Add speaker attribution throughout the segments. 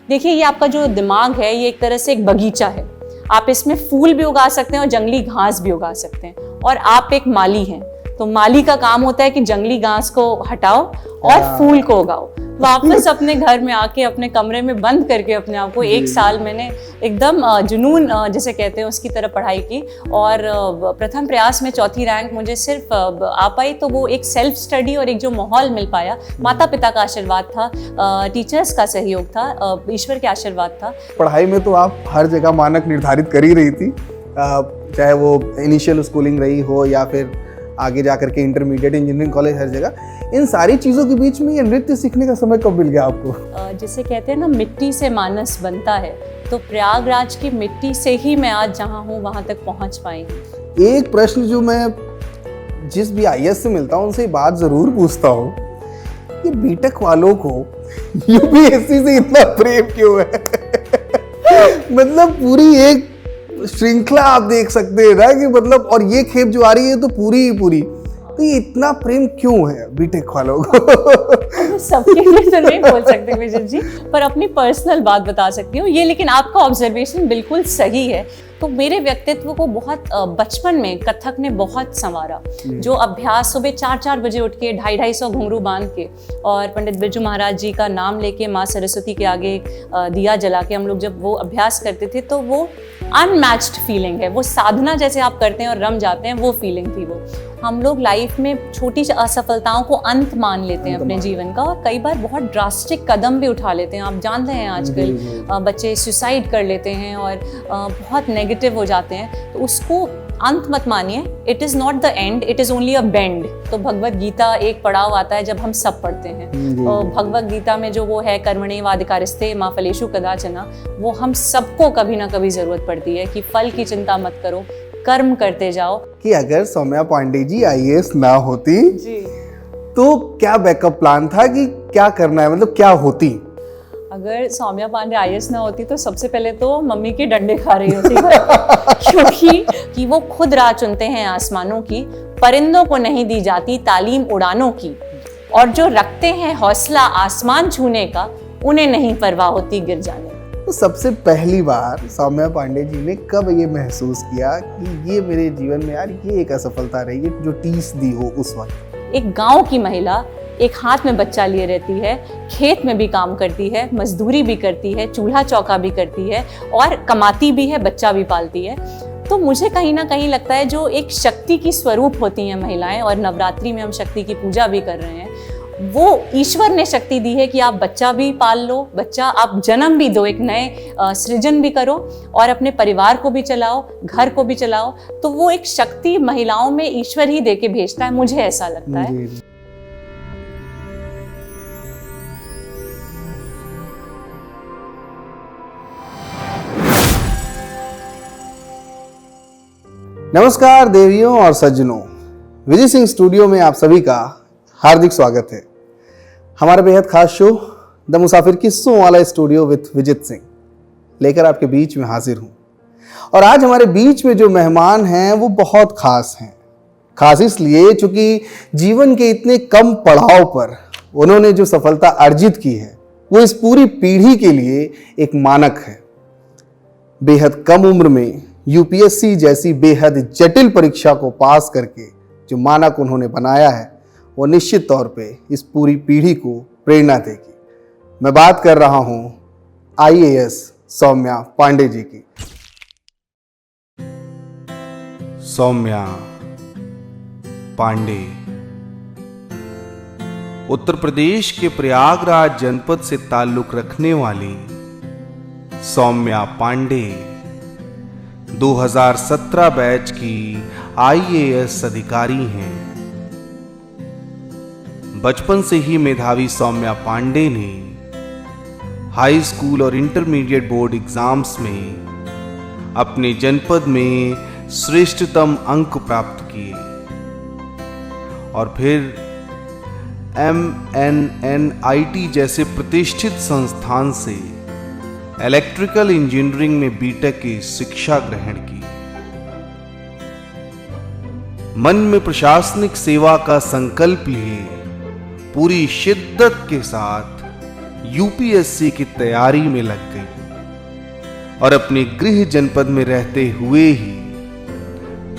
Speaker 1: देखिए, ये आपका जो दिमाग है ये एक तरह से एक बगीचा है। आप इसमें फूल भी उगा सकते हैं और जंगली घास भी उगा सकते हैं, और आप एक माली हैं, तो माली का काम होता है कि जंगली घास को हटाओ और फूल को उगाओ। वापस अपने घर में आके अपने कमरे में बंद करके अपने आप को 1 साल मैंने एकदम जुनून जिसे कहते हैं उसकी तरह पढ़ाई की, और प्रथम प्रयास में 4थी रैंक मुझे सिर्फ आ पाई। तो वो एक सेल्फ स्टडी और एक जो माहौल मिल पाया, माता पिता का आशीर्वाद था, टीचर्स का सहयोग था, ईश्वर के आशीर्वाद था।
Speaker 2: पढ़ाई में तो आप हर जगह मानक निर्धारित कर ही रही थी, चाहे वो इनिशियल स्कूलिंग रही हो या फिर आगे जाकर के इंटरमीडिएट, इंजीनियरिंग कॉलेज, हर जगह। इन सारी चीज़ों के बीच में ये नृत्य सीखने का समय कब मिल गया आपको?
Speaker 1: जिसे कहते हैं ना, मिट्टी से मानस बनता है, तो प्रयागराज की मिट्टी से ही मैं आज जहाँ हूँ वहाँ तक पहुँच पाई हूँ।
Speaker 2: एक प्रश्न जो मैं जिस भी आईएएस से मिलता हूँ उनसे बात ज़रूर पूछता हूँ, ये बीटेक वालों को यूपीएससी से इतना प्रेम क्यों है? मतलब पूरी एक श्रृंखला आप देख सकते हैं ना कि मतलब, और ये खेप जो आ रही है तो पूरी ही पूरी, तो ये इतना प्रेम क्यों है बीटेक वालों को?
Speaker 1: सबके लिए तो नहीं बोल सकते विजय जी, पर अपनी पर्सनल बात बता सकती हूँ ये। लेकिन आपका ऑब्जर्वेशन बिल्कुल सही है। तो मेरे व्यक्तित्व को बहुत बचपन में कथक ने बहुत संवारा। जो अभ्यास सुबह 4-4 बजे उठ के 250-250 घुंघरू बांध के और पंडित बिरजू महाराज जी का नाम लेके माँ सरस्वती के आगे दिया जला के हम लोग जब वो अभ्यास करते थे, तो वो अनमैच्ड फीलिंग है। वो साधना जैसे आप करते हैं और रम जाते हैं, वो फीलिंग थी वो। हम लोग लाइफ में छोटी असफलताओं को अंत मान लेते हैं अपने जीवन का, और कई बार बहुत ड्रास्टिक कदम भी उठा लेते हैं। आप जानते हैं आजकल बच्चे सुसाइड कर लेते हैं और बहुत नेगेटिव हो जाते हैं। तो उसको अंत मत मानिए। It is not the end, it is only a bend. तो भगवत गीता एक पड़ाव आता है जब हम सब पढ़ते हैं। तो भगवत गीता में जो वो है, कर्मण्येवाधिकारस्ते मा फलेषु कदाचन, वो हम सबको कभी ना कभी जरूरत पड़ती है कि फल की चिंता मत करो, कर्म करते जाओ।
Speaker 2: कि अगर सौम्या पांडे जी आईएएस ना होती
Speaker 1: जी, तो
Speaker 2: क्या बैकअप प्लान था कि क्या करना है, मतलब क्या होती?
Speaker 1: अगर सौम्या पांडे आईएएस ना होती तो सबसे पहले तो मम्मी के डंडे खा रही होती क्योंकि कि वो खुद राह चुनते हैं आसमानों की, परिंदों को नहीं दी जाती तालीम उड़ानों की, और जो रखते हैं हौसला आसमान छूने का, उन्हें नहीं परवाह होती गिर जाने।
Speaker 2: तो सबसे पहली बार सौम्या पांडे जी ने कब ये महसूस किया कि ये मेरे जीवन में यार ये एक असफलता रही है, जो टीस दी हो उस वक्त?
Speaker 1: एक गांव की महिला एक हाथ में बच्चा लिए रहती है, खेत में भी काम करती है, मजदूरी भी करती है, चूल्हा चौका भी करती है, और कमाती भी है, बच्चा भी पालती है। तो मुझे कहीं ना कहीं लगता है जो एक शक्ति की स्वरूप होती हैं महिलाएं, और नवरात्रि में हम शक्ति की पूजा भी कर रहे हैं, वो ईश्वर ने शक्ति दी है कि आप बच्चा भी पाल लो, बच्चा आप जन्म भी दो, एक नए सृजन भी करो, और अपने परिवार को भी चलाओ, घर को भी चलाओ। तो वो एक शक्ति महिलाओं में ईश्वर ही दे के भेजता है, मुझे ऐसा लगता है।
Speaker 2: नमस्कार देवियों और सज्जनों, विजय सिंह स्टूडियो में आप सभी का हार्दिक स्वागत है। हमारा बेहद खास शो द मुसाफिर किस्सों वाला स्टूडियो विथ विजित सिंह लेकर आपके बीच में हाजिर हूं। और आज हमारे बीच में जो मेहमान हैं वो बहुत खास हैं। खास इसलिए चूंकि जीवन के इतने कम पड़ाव पर उन्होंने जो सफलता अर्जित की है वो इस पूरी पीढ़ी के लिए एक मानक है। बेहद कम उम्र में यूपीएससी जैसी बेहद जटिल परीक्षा को पास करके जो मानक उन्होंने बनाया है वो निश्चित तौर पे इस पूरी पीढ़ी को प्रेरणा देगी। मैं बात कर रहा हूं आईएएस सौम्या पांडे जी की।
Speaker 3: सौम्या पांडे उत्तर प्रदेश के प्रयागराज जनपद से ताल्लुक रखने वाली सौम्या पांडे 2017 बैच की आईएएस अधिकारी हैं। बचपन से ही मेधावी सौम्या पांडे ने हाई स्कूल और इंटरमीडिएट बोर्ड एग्जाम्स में अपने जनपद में श्रेष्ठतम अंक प्राप्त किए और फिर MNNIT जैसे प्रतिष्ठित संस्थान से इलेक्ट्रिकल इंजीनियरिंग में बीटेक की शिक्षा ग्रहण की। मन में प्रशासनिक सेवा का संकल्प लिए पूरी शिद्दत के साथ यूपीएससी की तैयारी में लग गई और अपने गृह जनपद में रहते हुए ही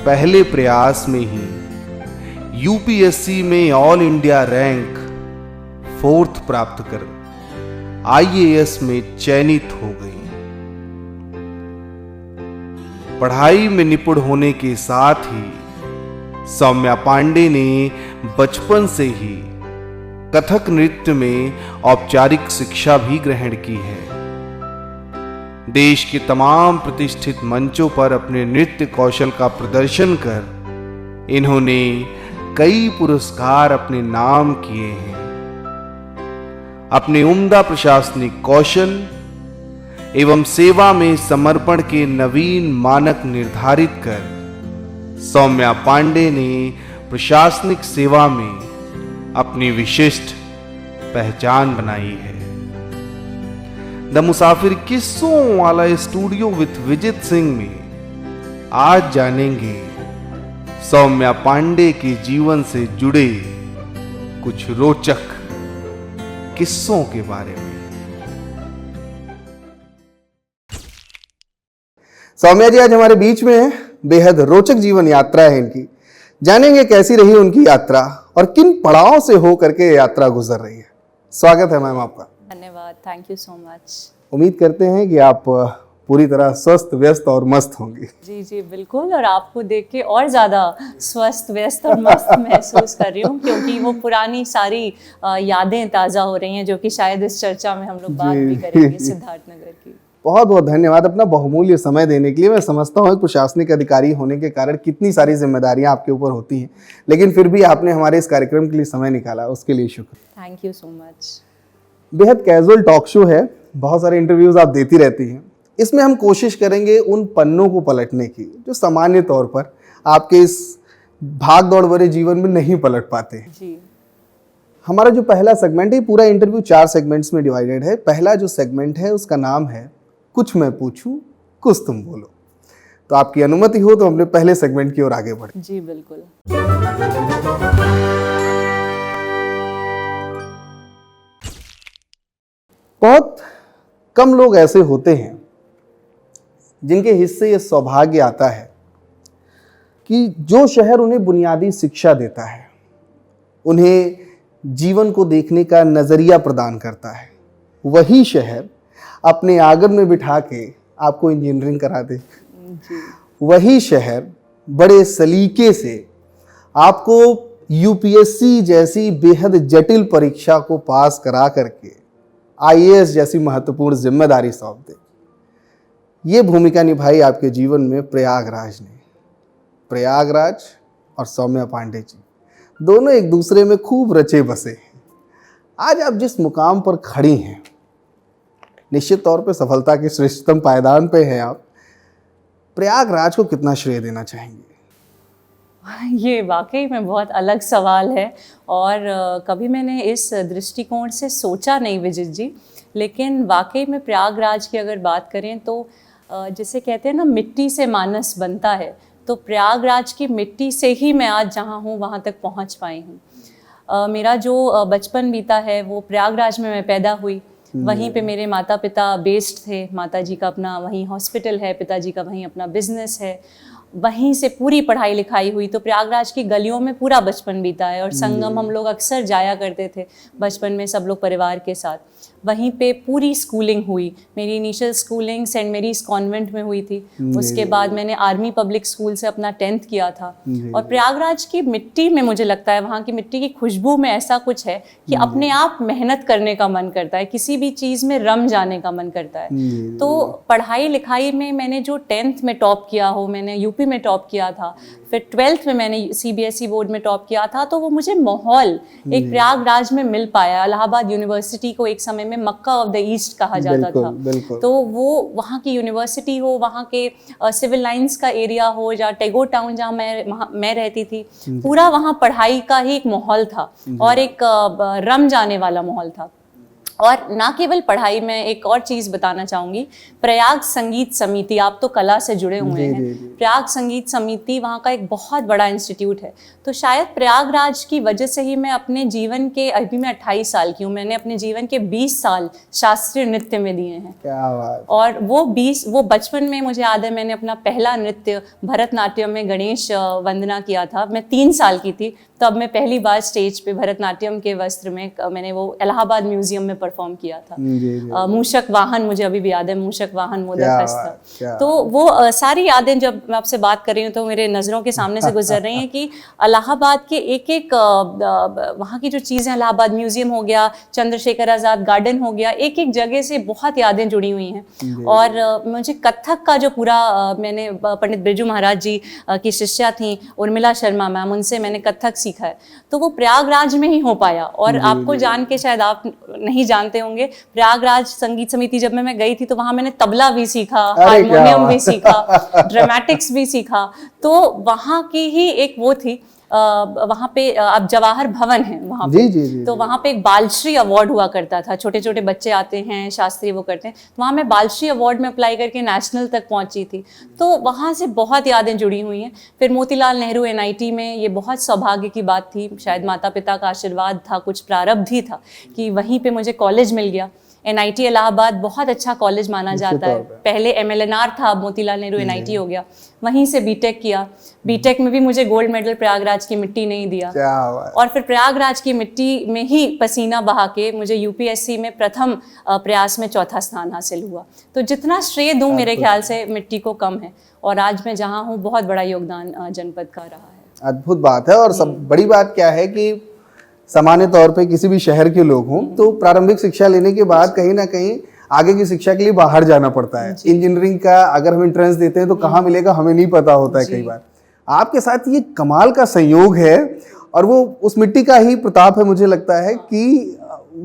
Speaker 3: पहले प्रयास में ही यूपीएससी में ऑल इंडिया रैंक 4th प्राप्त कर आईएएस में चयनित हो गई। पढ़ाई में निपुण होने के साथ ही सौम्या पांडे ने बचपन से ही कथक नृत्य में औपचारिक शिक्षा भी ग्रहण की है। देश के तमाम प्रतिष्ठित मंचों पर अपने नृत्य कौशल का प्रदर्शन कर इन्होंने कई पुरस्कार अपने नाम किए हैं। अपने उम्दा प्रशासनिक कौशल एवं सेवा में समर्पण के नवीन मानक निर्धारित कर सौम्या पांडे ने प्रशासनिक सेवा में अपनी विशिष्ट पहचान बनाई है। द मुसाफिर किस्सों वाला स्टूडियो विथ विजित सिंह में आज जानेंगे सौम्या पांडे के जीवन से जुड़े कुछ रोचक किस्सों के बारे में।
Speaker 2: सौम्या जी आज हमारे बीच में है। बेहद रोचक जीवन यात्रा है इनकी। जानेंगे कैसी रही उनकी यात्रा और किन पड़ावों से हो करके यात्रा गुजर रही है। स्वागत है मैम आपका।
Speaker 1: धन्यवाद, थैंक यू सो मच।
Speaker 2: उम्मीद करते हैं कि आप पूरी तरह स्वस्थ व्यस्त और मस्त होंगी।
Speaker 1: जी जी बिल्कुल, और आपको देख के और ज़्यादा स्वस्थ व्यस्त और मस्त महसूस कर रही हूँ, क्योंकि वो पुरानी सारी यादें ताज़ा हो रही हैं, जो कि शायद इस चर्चा में हम लोग बात भी करेंगे सिद्धार्थनगर की।
Speaker 2: बहुत बहुत धन्यवाद अपना बहुमूल्य समय देने के लिए। मैं समझता हूँ प्रशासनिक अधिकारी होने के कारण कितनी सारी जिम्मेदारियां आपके ऊपर होती हैं, लेकिन फिर भी आपने हमारे इस कार्यक्रम के लिए समय निकाला, उसके लिए शुक्र।
Speaker 1: Thank you so much.
Speaker 2: बेहद कैजुअल टॉक शो है, बहुत सारे इंटरव्यूज आप देती रहती हैं। इसमें हम कोशिश करेंगे उन पन्नों को पलटने की जो सामान्य तौर पर आपके इस भाग दौड़ भरे जीवन में नहीं पलट पाते हैं।
Speaker 1: जी।
Speaker 2: हमारा जो पहला सेगमेंट है, पूरा इंटरव्यू 4 सेगमेंट्स में डिवाइडेड है। पहला जो सेगमेंट है उसका नाम है कुछ मैं पूछूं कुछ तुम बोलो। तो आपकी अनुमति हो तो अपने पहले सेगमेंट की ओर आगे बढ़े।
Speaker 1: जी बिल्कुल।
Speaker 2: बहुत कम लोग ऐसे होते हैं जिनके हिस्से ये सौभाग्य आता है कि जो शहर उन्हें बुनियादी शिक्षा देता है, उन्हें जीवन को देखने का नजरिया प्रदान करता है, वही शहर अपने आंगन में बिठा के आपको इंजीनियरिंग करा दे। वही शहर बड़े सलीके से आपको यूपीएससी जैसी बेहद जटिल परीक्षा को पास करा करके आईएएस जैसी महत्वपूर्ण जिम्मेदारी सौंप दे। ये भूमिका निभाई आपके जीवन में प्रयागराज ने। प्रयागराज और सौम्या पांडे जी दोनों एक दूसरे में खूब रचे बसे हैं। आज आप जिस मुकाम पर खड़ी हैं, निश्चित तौर पे सफलता के श्रेष्ठतम पायदान पे हैं आप। प्रयागराज को कितना श्रेय देना चाहेंगे?
Speaker 1: ये वाकई में बहुत अलग सवाल है, और कभी मैंने इस दृष्टिकोण से सोचा नहीं विजित जी। लेकिन वाकई में प्रयागराज की अगर बात करें तो जिसे कहते हैं ना, मिट्टी से मानस बनता है, तो प्रयागराज की मिट्टी से ही मैं आज जहाँ हूँ वहाँ तक पहुँच पाई हूँ। मेरा जो बचपन बीता है वो प्रयागराज में मैं पैदा हुई। वहीं पे मेरे माता पिता बेस्ड थे। माता जी का अपना वहीं हॉस्पिटल है, पिताजी का वहीं अपना बिजनेस है। वहीं से पूरी पढ़ाई लिखाई हुई, तो प्रयागराज की गलियों में पूरा बचपन बीता है। और संगम हम लोग अक्सर जाया करते थे बचपन में, सब लोग परिवार के साथ। वहीं पे पूरी स्कूलिंग हुई। मेरी initial schooling Saint Mary's convent में हुई थी। उसके बाद मैंने आर्मी पब्लिक स्कूल से अपना 10th किया था। और प्रयागराज की मिट्टी में मुझे लगता है, वहाँ की मिट्टी की खुशबू में ऐसा कुछ है कि अपने आप मेहनत करने का मन करता है, किसी भी चीज़ में रम जाने का मन करता है। तो पढ़ाई लिखाई में मैंने जो 10th में टॉप किया हो, मैंने यूपी में टॉप किया था, फिर 12th में मैंने सीबीएसई बोर्ड में टॉप किया था, तो वो मुझे माहौल एक प्रयागराज में मिल पाया। इलाहाबाद यूनिवर्सिटी को एक समय में मक्का ऑफ द ईस्ट कहा जाता था। तो वो वहाँ की यूनिवर्सिटी हो, वहाँ के सिविल लाइंस का एरिया हो, या टेगो टाउन जहाँ मैं रहती थी, पूरा वहाँ पढ़ाई का ही एक माहौल था और एक रम जाने वाला माहौल था। और ना केवल पढ़ाई में, एक और चीज़ बताना चाहूँगी, प्रयाग संगीत समिति, आप तो कला से जुड़े हुए हैं, प्रयाग संगीत समिति वहाँ का एक बहुत बड़ा इंस्टीट्यूट है। तो शायद प्रयागराज की वजह से ही मैं अपने जीवन के, अभी मैं 28 साल की हूँ, मैंने अपने जीवन के 20 साल शास्त्रीय नृत्य में दिए हैं।
Speaker 2: क्या बात।
Speaker 1: और वो बचपन में मुझे याद है, मैंने अपना पहला नृत्य भरतनाट्यम में गणेश वंदना किया था। मैं 3 साल की थी तब मैं पहली बार स्टेज पे भरतनाट्यम के वस्त्र में मैंने वो इलाहाबाद म्यूजियम में परफॉर्म किया था। मूषक वाहन, मुझे अभी भी याद है, मूषक वाहन मोदक हस्त। तो वो सारी यादें जब मैं आपसे बात कर रही हूँ तो मेरे नज़रों के सामने से गुजर रही हैं कि इलाहाबाद के एक वहाँ की जो चीज़ें, इलाहाबाद म्यूजियम हो गया, चंद्रशेखर आज़ाद गार्डन हो गया, एक एक जगह से बहुत यादें जुड़ी हुई हैं। और मुझे कथक का जो पूरा, मैंने पंडित बिरजू महाराज जी की शिष्या थी उर्मिला शर्मा मैम, उनसे मैंने कथक सीखा है। तो वो प्रयागराज में ही हो पाया। और आपको जान के शायद आप नहीं जानते होंगे, प्रयागराज संगीत समिति जब मैं गई थी तो वहाँ मैंने तबला भी सीखा, हारमोनियम भी सीखा, ड्रामेटिक्स भी सीखा। तो वहाँ की ही एक वो थी, वहाँ पे अब जवाहर भवन है वहाँ पे,
Speaker 2: जी,
Speaker 1: तो वहाँ पे एक बालश्री अवार्ड हुआ करता था, छोटे छोटे बच्चे आते हैं, शास्त्री वो करते हैं। तो वहाँ मैं बालश्री अवार्ड में अप्लाई करके नेशनल तक पहुँची थी। तो वहाँ से बहुत यादें जुड़ी हुई हैं। फिर मोतीलाल नेहरू NIT में, ये बहुत सौभाग्य की बात थी, शायद माता पिता का आशीर्वाद था, कुछ प्रारब्ध ही था कि वहीं पे मुझे कॉलेज मिल गया। NIT इलाहाबाद बहुत अच्छा कॉलेज माना जाता है। पहले MLNR था, अब मोतीलाल नेहरू NIT हो गया। वहीं से बीटेक किया। बीटेक में भी मुझे गोल्ड मेडल प्रयागराज की मिट्टी नहीं दिया। और फिर प्रयागराज की मिट्टी में ही पसीना बहा के मुझे UPSC में प्रथम प्रयास में 4था स्थान हासिल हुआ। तो जितना श्रेय दूं मेरे ख्याल से मिट्टी को कम है। और आज मैं जहाँ हूँ, बहुत बड़ा योगदान जनपद का रहा है।
Speaker 2: अद्भुत बात है। और सब बड़ी बात क्या है कि सामान्य तौर पे किसी भी शहर के लोग हों तो प्रारंभिक शिक्षा लेने के बाद कहीं ना कहीं आगे की शिक्षा के लिए बाहर जाना पड़ता है। इंजीनियरिंग का अगर हम एंट्रेंस देते हैं तो कहाँ मिलेगा हमें नहीं पता होता है कई बार। आपके साथ ये कमाल का संयोग है और वो उस मिट्टी का ही प्रताप है, मुझे लगता है कि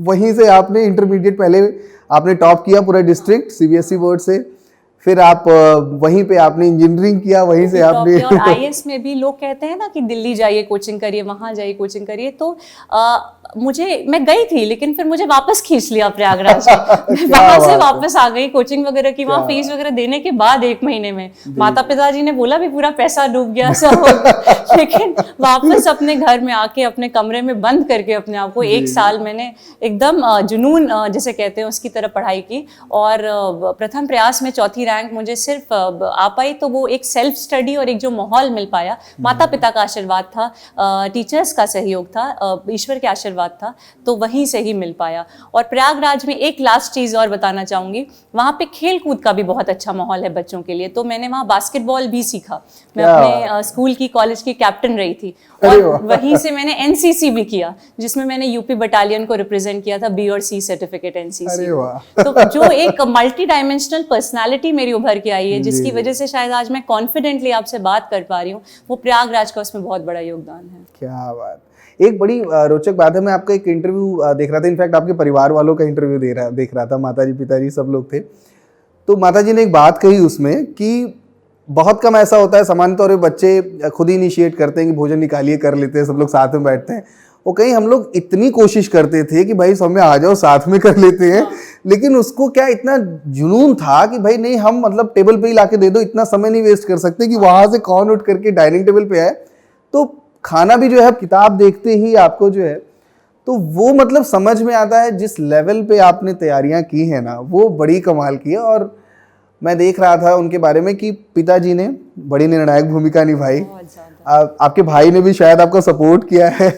Speaker 2: वहीं से आपने इंटरमीडिएट पहले आपने टॉप किया पूरा डिस्ट्रिक्ट CBSE बोर्ड से, फिर आप वहीं पे आपने इंजीनियरिंग किया, वहीं से आपने
Speaker 1: और IAS में भी लोग कहते हैं ना कि दिल्ली जाइए कोचिंग करिए, वहाँ जाइए कोचिंग करिए। तो मैं गई थी, लेकिन फिर मुझे वापस खींच लिया प्रयागराज में। वहाँ से वापस आ गई कोचिंग वगैरह की। वहाँ फीस वगैरह देने के बाद 1 महीने में माता पिताजी ने बोला भी पूरा पैसा डूब गया सब, लेकिन वापस अपने घर में आके अपने कमरे में बंद करके अपने आप को 1 साल मैंने एकदम जुनून जिसे कहते हैं उसकी तरह पढ़ाई की। और प्रथम प्रयास में 4थी रैंक मुझे सिर्फ आ पाई। तो वो एक सेल्फ स्टडी और एक जो माहौल मिल पाया, माता पिता का आशीर्वाद था, टीचर्स का सहयोग था, ईश्वर के आशीर्वाद था, तो वहीं से ही मिल पाया। और प्रयागराज में एक लास्ट चीज और बताना चाहूंगी, वहाँ पे खेल कूद का भी बहुत अच्छा माहौल है बच्चों के लिए। तो मैंने वहाँ बास्केटबॉल भी सीखा। मैं अपने स्कूल की, कॉलेज की कैप्टन रही थी। और वहीं से मैंने NCC भी किया, जिसमें मैंने UP बटालियन को रिप्रेजेंट किया था, B और C सर्टिफिकेट NCC। तो जो एक मल्टी डायमेंशनल पर्सनैलिटी मेरी उभर के आई है, जिसकी वजह से शायद आज मैं कॉन्फिडेंटली आपसे बात कर पा रही हूँ, वो प्रयागराज का उसमें बहुत बड़ा योगदान है।
Speaker 2: क्या बात। एक बड़ी रोचक बात है, मैं आपका एक इंटरव्यू देख रहा था, इनफैक्ट आपके परिवार वालों का इंटरव्यू देख रहा था, माताजी पिताजी सब लोग थे। तो माताजी ने एक बात कही उसमें कि बहुत कम ऐसा होता है, सामान्य तौर पे बच्चे खुद ही इनिशिएट करते हैं कि भोजन निकालिए, कर लेते हैं, सब लोग साथ में बैठते हैं। वो कहीं हम लोग इतनी कोशिश करते थे कि भाई सब में आ जाओ, साथ में कर लेते हैं, लेकिन उसको क्या इतना जुनून था कि भाई नहीं, हम मतलब टेबल पे ही लाके दे दो, इतना समय नहीं वेस्ट कर सकते कि वहां से कौन उठ करके डाइनिंग टेबल पे आए। तो खाना भी जो है किताब देखते ही आपको जो है, तो वो मतलब समझ में आता है जिस लेवल पे आपने तैयारियां की है ना, वो बड़ी कमाल की है। और मैं देख रहा था उनके बारे में कि पिताजी ने बड़ी निर्णायक भूमिका निभाई, आपके भाई ने भी शायद आपका सपोर्ट किया है,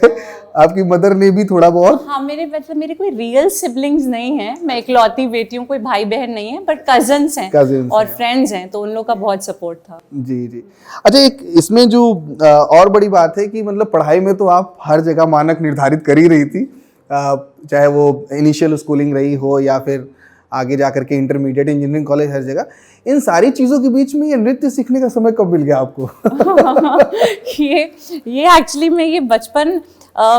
Speaker 2: आपकी मदर ने भी थोड़ा बहुत।
Speaker 1: हाँ, मेरे कोई रियल सिबलिंग्स नहीं है, मैं इकलौती बेटी हूँ, कोई भाई बहन नहीं है, बट कजन्स हैं और फ्रेंड्स हैं, तो उन लोग का बहुत सपोर्ट था।
Speaker 2: जी। अच्छा, एक इसमें जो और बड़ी बात है कि मतलब पढ़ाई में तो आप हर जगह मानक निर्धारित कर ही रही थी, चाहे वो इनिशियल स्कूलिंग रही हो या फिर आगे जाकर के इंटरमीडिएट, इंजीनियरिंग कॉलेज, हर जगह। इन सारी चीज़ों के बीच में ये नृत्य सीखने का समय कब मिल गया आपको?
Speaker 1: ये एक्चुअली मैं ये बचपन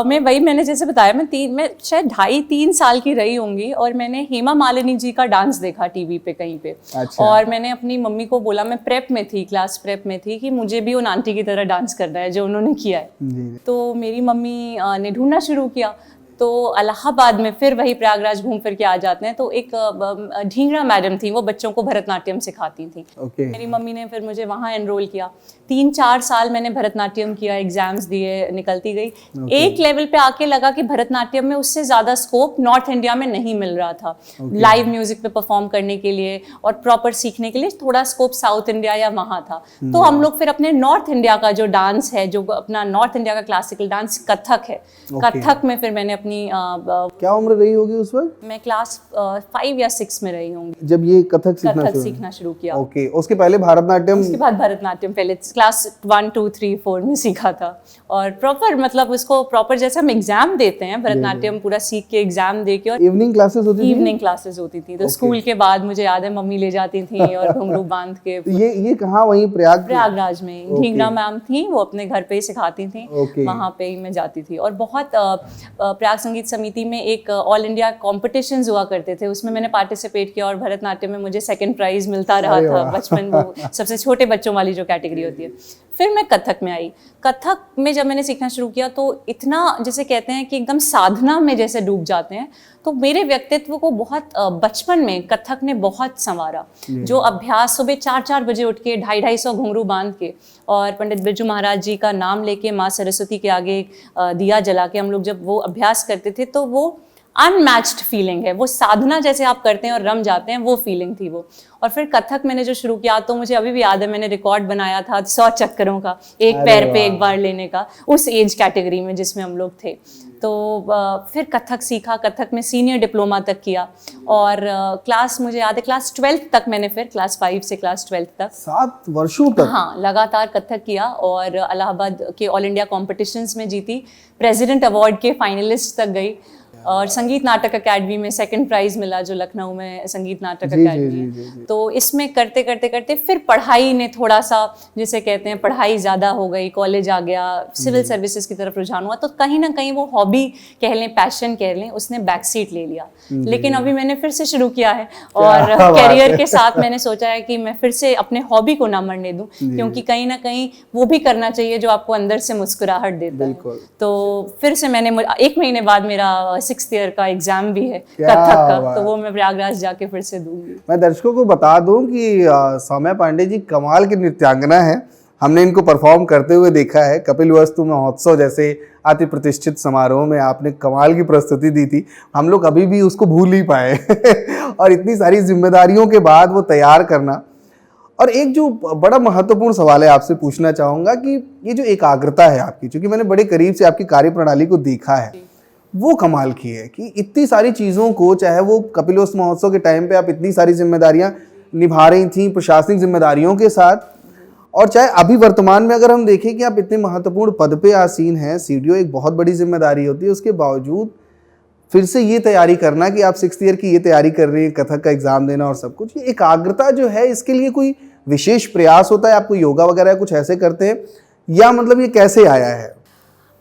Speaker 1: में, वही मैंने जैसे बताया, मैं शायद 2.5-3 साल की रही होंगी और मैंने हेमा मालिनी जी का डांस देखा टीवी पे कहीं पे। अच्छा। और मैंने अपनी मम्मी को बोला, मैं प्रेप में थी, क्लास प्रेप में थी, कि मुझे भी उन आंटी की तरह डांस करना है जो उन्होंने किया है। तो मेरी मम्मी ने ढूंढना शुरू किया। तो इलाहाबाद में फिर वही प्रयागराज घूम फिर के आ जाते हैं। तो एक ढींगरा मैडम थी, वो बच्चों को भरतनाट्यम सिखाती थी। मेरी मम्मी ने फिर मुझे वहाँ एनरोल किया। 3-4 साल मैंने भरतनाट्यम किया, एग्जाम्स दिए, निकलती गई। एक लेवल पे आके लगा कि भरतनाट्यम में उससे ज़्यादा स्कोप नॉर्थ इंडिया में नहीं मिल रहा था। लाइव म्यूजिक पे परफॉर्म करने के लिए और प्रॉपर सीखने के लिए थोड़ा स्कोप साउथ इंडिया या वहाँ था। तो हम लोग फिर अपने नॉर्थ इंडिया का जो डांस है, जो अपना नॉर्थ इंडिया का क्लासिकल डांस कथक है, कथक में फिर मैंने अपनी
Speaker 2: क्या उम्र रही होगी उस वक्त?
Speaker 1: मैं क्लास 5 या 6 में रही होंगी
Speaker 2: जब ये कथक
Speaker 1: सीखना शुरू किया।
Speaker 2: ओके, उसके पहले भारतनाट्यम?
Speaker 1: उसके बाद भरतनाट्यम पहले क्लास 1, 2, 3, 4 में सीखा था। और प्रॉपर मतलब उसको प्रॉपर जैसे हम एग्जाम देते हैं, भरतनाट्यम पूरा सीख के एग्जाम दे के। और
Speaker 2: इवनिंग क्लासेस होती थी?
Speaker 1: इवनिंग क्लासेस होती थी। तो स्कूल के बाद मुझे याद है मम्मी ले जाती थी और घुंघरू बांध के।
Speaker 2: ये कहाँ? वहीं
Speaker 1: प्रयागराज में ढींगरा मैम थी, वो अपने घर पे ही सिखाती थी। वहाँ पे ही मैं जाती थी। और बहुत प्रयाग संगीत समिति में एक ऑल इंडिया कॉम्पिटिशन्स हुआ करते थे, उसमें मैंने पार्टिसिपेट किया और भरतनाट्यम में मुझे 2nd प्राइज मिलता रहा था बचपन, वो सबसे छोटे बच्चों वाली जो कैटेगरी होती है। फिर मैं कथक में आई। कथक में जब मैंने सीखना शुरू किया तो इतना, जैसे कहते हैं कि एकदम साधना में जैसे डूब जाते हैं, तो मेरे व्यक्तित्व को बहुत बचपन में कथक ने बहुत संवारा। जो अभ्यास सुबह 4-4 बजे उठ के 250-250 घुंघरू बांध के और पंडित बिरजू महाराज जी का नाम लेके माँ सरस्वती के आगे दिया जला के हम लोग जब वो अभ्यास करते थे, तो वो अनमैच्ड फीलिंग है। वो साधना जैसे आप करते हैं और रम जाते हैं, वो फीलिंग थी वो। और फिर कथक मैंने जो शुरू किया, तो मुझे अभी भी याद है मैंने रिकॉर्ड बनाया था 100 चक्करों का, एक पैर पे एक बार लेने का, उस एज कैटेगरी में जिसमें हम लोग थे। तो फिर कथक सीखा, कथक में सीनियर डिप्लोमा तक किया। और क्लास, मुझे याद है क्लास 12th तक मैंने, फिर क्लास 5 से क्लास 12th तक
Speaker 2: 7 वर्षों तक,
Speaker 1: हाँ, लगातार कथक किया। और इलाहाबाद के ऑल इंडिया कॉम्पिटिशन्स में जीती, प्रेसिडेंट अवार्ड के फाइनलिस्ट तक गई। और संगीत नाटक अकेडमी में 2nd प्राइज मिला, जो लखनऊ में संगीत नाटक अकेडमी। तो इसमें करते करते करते फिर पढ़ाई ने थोड़ा सा, जिसे कहते हैं पढ़ाई ज़्यादा हो गई, कॉलेज आ गया, सिविल सर्विसेज की तरफ रुझान हुआ, तो कहीं ना कहीं वो हॉबी कह लें, पैशन कह लें, उसने बैक सीट ले लिया। लेकिन अभी मैंने फिर से शुरू किया है और कैरियर के साथ मैंने सोचा है कि मैं फिर से अपने हॉबी को ना मरने दूं, क्योंकि कहीं ना कहीं वो भी करना चाहिए जो आपको अंदर से मुस्कुराहट देता है। तो फिर से मैंने 1 महीने बाद मेरा 6th ईयर का एग्जाम भी है कथक का, तो वो मैं प्रयागराज जाके फिर से दूंगी।
Speaker 2: मैं दर्शकों को बता दूं कि सौम्या पांडे जी कमाल की नृत्यांगना है। हमने इनको परफॉर्म करते हुए देखा है। कपिल वस्तु महोत्सव जैसे अति प्रतिष्ठित समारोह में आपने कमाल की प्रस्तुति दी थी। हम लोग अभी भी उसको भूल नहीं पाए और इतनी सारी जिम्मेदारियों के बाद वो तैयार करना। और एक जो बड़ा महत्वपूर्ण सवाल है आपसे पूछना चाहूँगा कि ये जो एकाग्रता है आपकी, चूँकि मैंने बड़े करीब से आपकी कार्यप्रणाली को देखा है, वो कमाल की है कि इतनी सारी चीज़ों को, चाहे वो कपिलवस्तु महोत्सव के टाइम पे आप इतनी सारी जिम्मेदारियां निभा रही थी प्रशासनिक जिम्मेदारियों के साथ, और चाहे अभी वर्तमान में अगर हम देखें कि आप इतने महत्वपूर्ण पद पे आसीन हैं, सीडीओ एक बहुत बड़ी जिम्मेदारी होती है, उसके बावजूद फिर से ये तैयारी करना कि आप 6th ईयर की ये तैयारी कर रही हैं, कथक का एग्जाम देना और सब कुछ, ये एकाग्रता जो है, इसके लिए कोई विशेष प्रयास होता है? आपको योगा वगैरह कुछ ऐसे करते हैं, या मतलब ये कैसे आया है?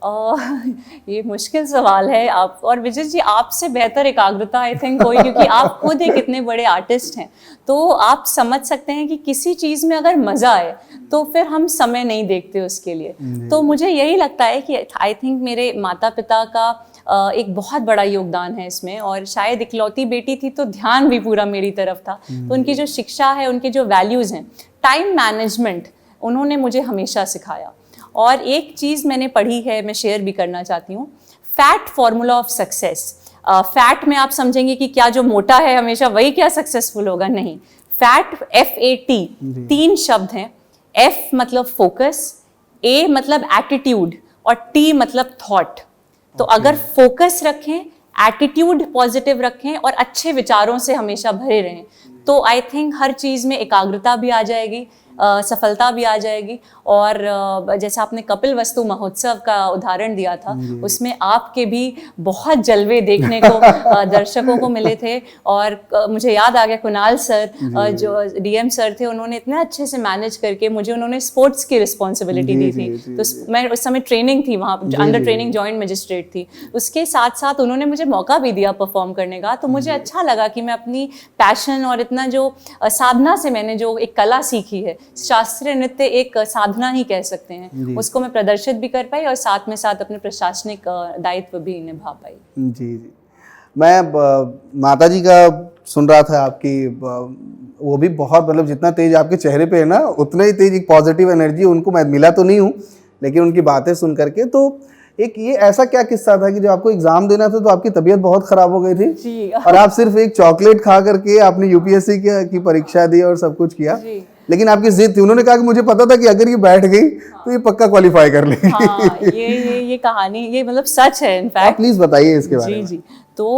Speaker 1: ये मुश्किल सवाल है। आप और विजय जी, आपसे बेहतर एकाग्रता आई थिंक कोई, क्योंकि आप खुद एक इतने बड़े आर्टिस्ट हैं, तो आप समझ सकते हैं कि किसी चीज़ में अगर मज़ा आए तो फिर हम समय नहीं देखते उसके लिए। तो मुझे यही लगता है कि आई थिंक मेरे माता पिता का एक बहुत बड़ा योगदान है इसमें, और शायद इकलौती बेटी थी तो ध्यान भी पूरा मेरी तरफ था। तो उनकी जो शिक्षा है, उनके जो वैल्यूज़ हैं, टाइम मैनेजमेंट, उन्होंने मुझे हमेशा सिखाया। और एक चीज़ मैंने पढ़ी है, मैं शेयर भी करना चाहती हूँ, fat formula of success. Fat में आप समझेंगे कि क्या जो मोटा है हमेशा वही क्या सक्सेसफुल होगा, नहीं। फैट, FAT, 3 शब्द हैं। F मतलब फोकस, A मतलब एटीट्यूड, और T मतलब थॉट। तो अगर फोकस रखें, एटीट्यूड पॉजिटिव रखें और अच्छे विचारों से हमेशा भरे रहें, तो आई थिंक हर चीज़ में एकाग्रता भी आ जाएगी, सफलता भी आ जाएगी। और जैसा आपने कपिल वस्तु महोत्सव का उदाहरण दिया था, उसमें आपके भी बहुत जलवे देखने को दर्शकों को मिले थे। और मुझे याद आ गया कुणाल सर, जो DM सर थे, उन्होंने इतने अच्छे से मैनेज करके मुझे, उन्होंने स्पोर्ट्स की रिस्पॉन्सिबिलिटी दी थी। तो मैं उस समय ट्रेनिंग थी वहाँ, अंडर ट्रेनिंग जॉइंट मजिस्ट्रेट थी। उसके साथ साथ उन्होंने मुझे मौका भी दिया परफॉर्म करने का। तो मुझे अच्छा लगा कि मैं अपनी पैशन और इतना जो साधना से मैंने जो एक कला सीखी है, शास्त्रीय नृत्य एक साधना ही कह सकते हैं, उसको मैं प्रदर्शित भी कर पाई और साथ में साथ अपने प्रशासनिक दायित्व भी निभा पाई।
Speaker 2: जी जी। मैं माता जी का सुन रहा था आपकी, वो भी बहुत मतलब जितना तेज आपके चेहरे पे है ना, उतना ही तेज एक पॉजिटिव एनर्जी उनको, मैं मिला तो नहीं हूँ लेकिन उनकी बातें सुन करके। तो एक ये ऐसा क्या किस्सा था कि जब आपको एग्जाम देना था तो आपकी तबीयत बहुत खराब हो गई थी
Speaker 1: जी।
Speaker 2: और आप सिर्फ एक चॉकलेट खा करके आपने यूपीएससी की परीक्षा दी और सब कुछ किया, लेकिन आपकी जिद थी, उन्होंने कहा कि मुझे पता था कि अगर ये बैठ गई तो ये पक्का क्वालिफाई कर लेगी।
Speaker 1: हाँ, ये कहानी ये मतलब सच है इनफैक्ट।
Speaker 2: प्लीज बताइए इसके बारे में।
Speaker 1: जी जी। तो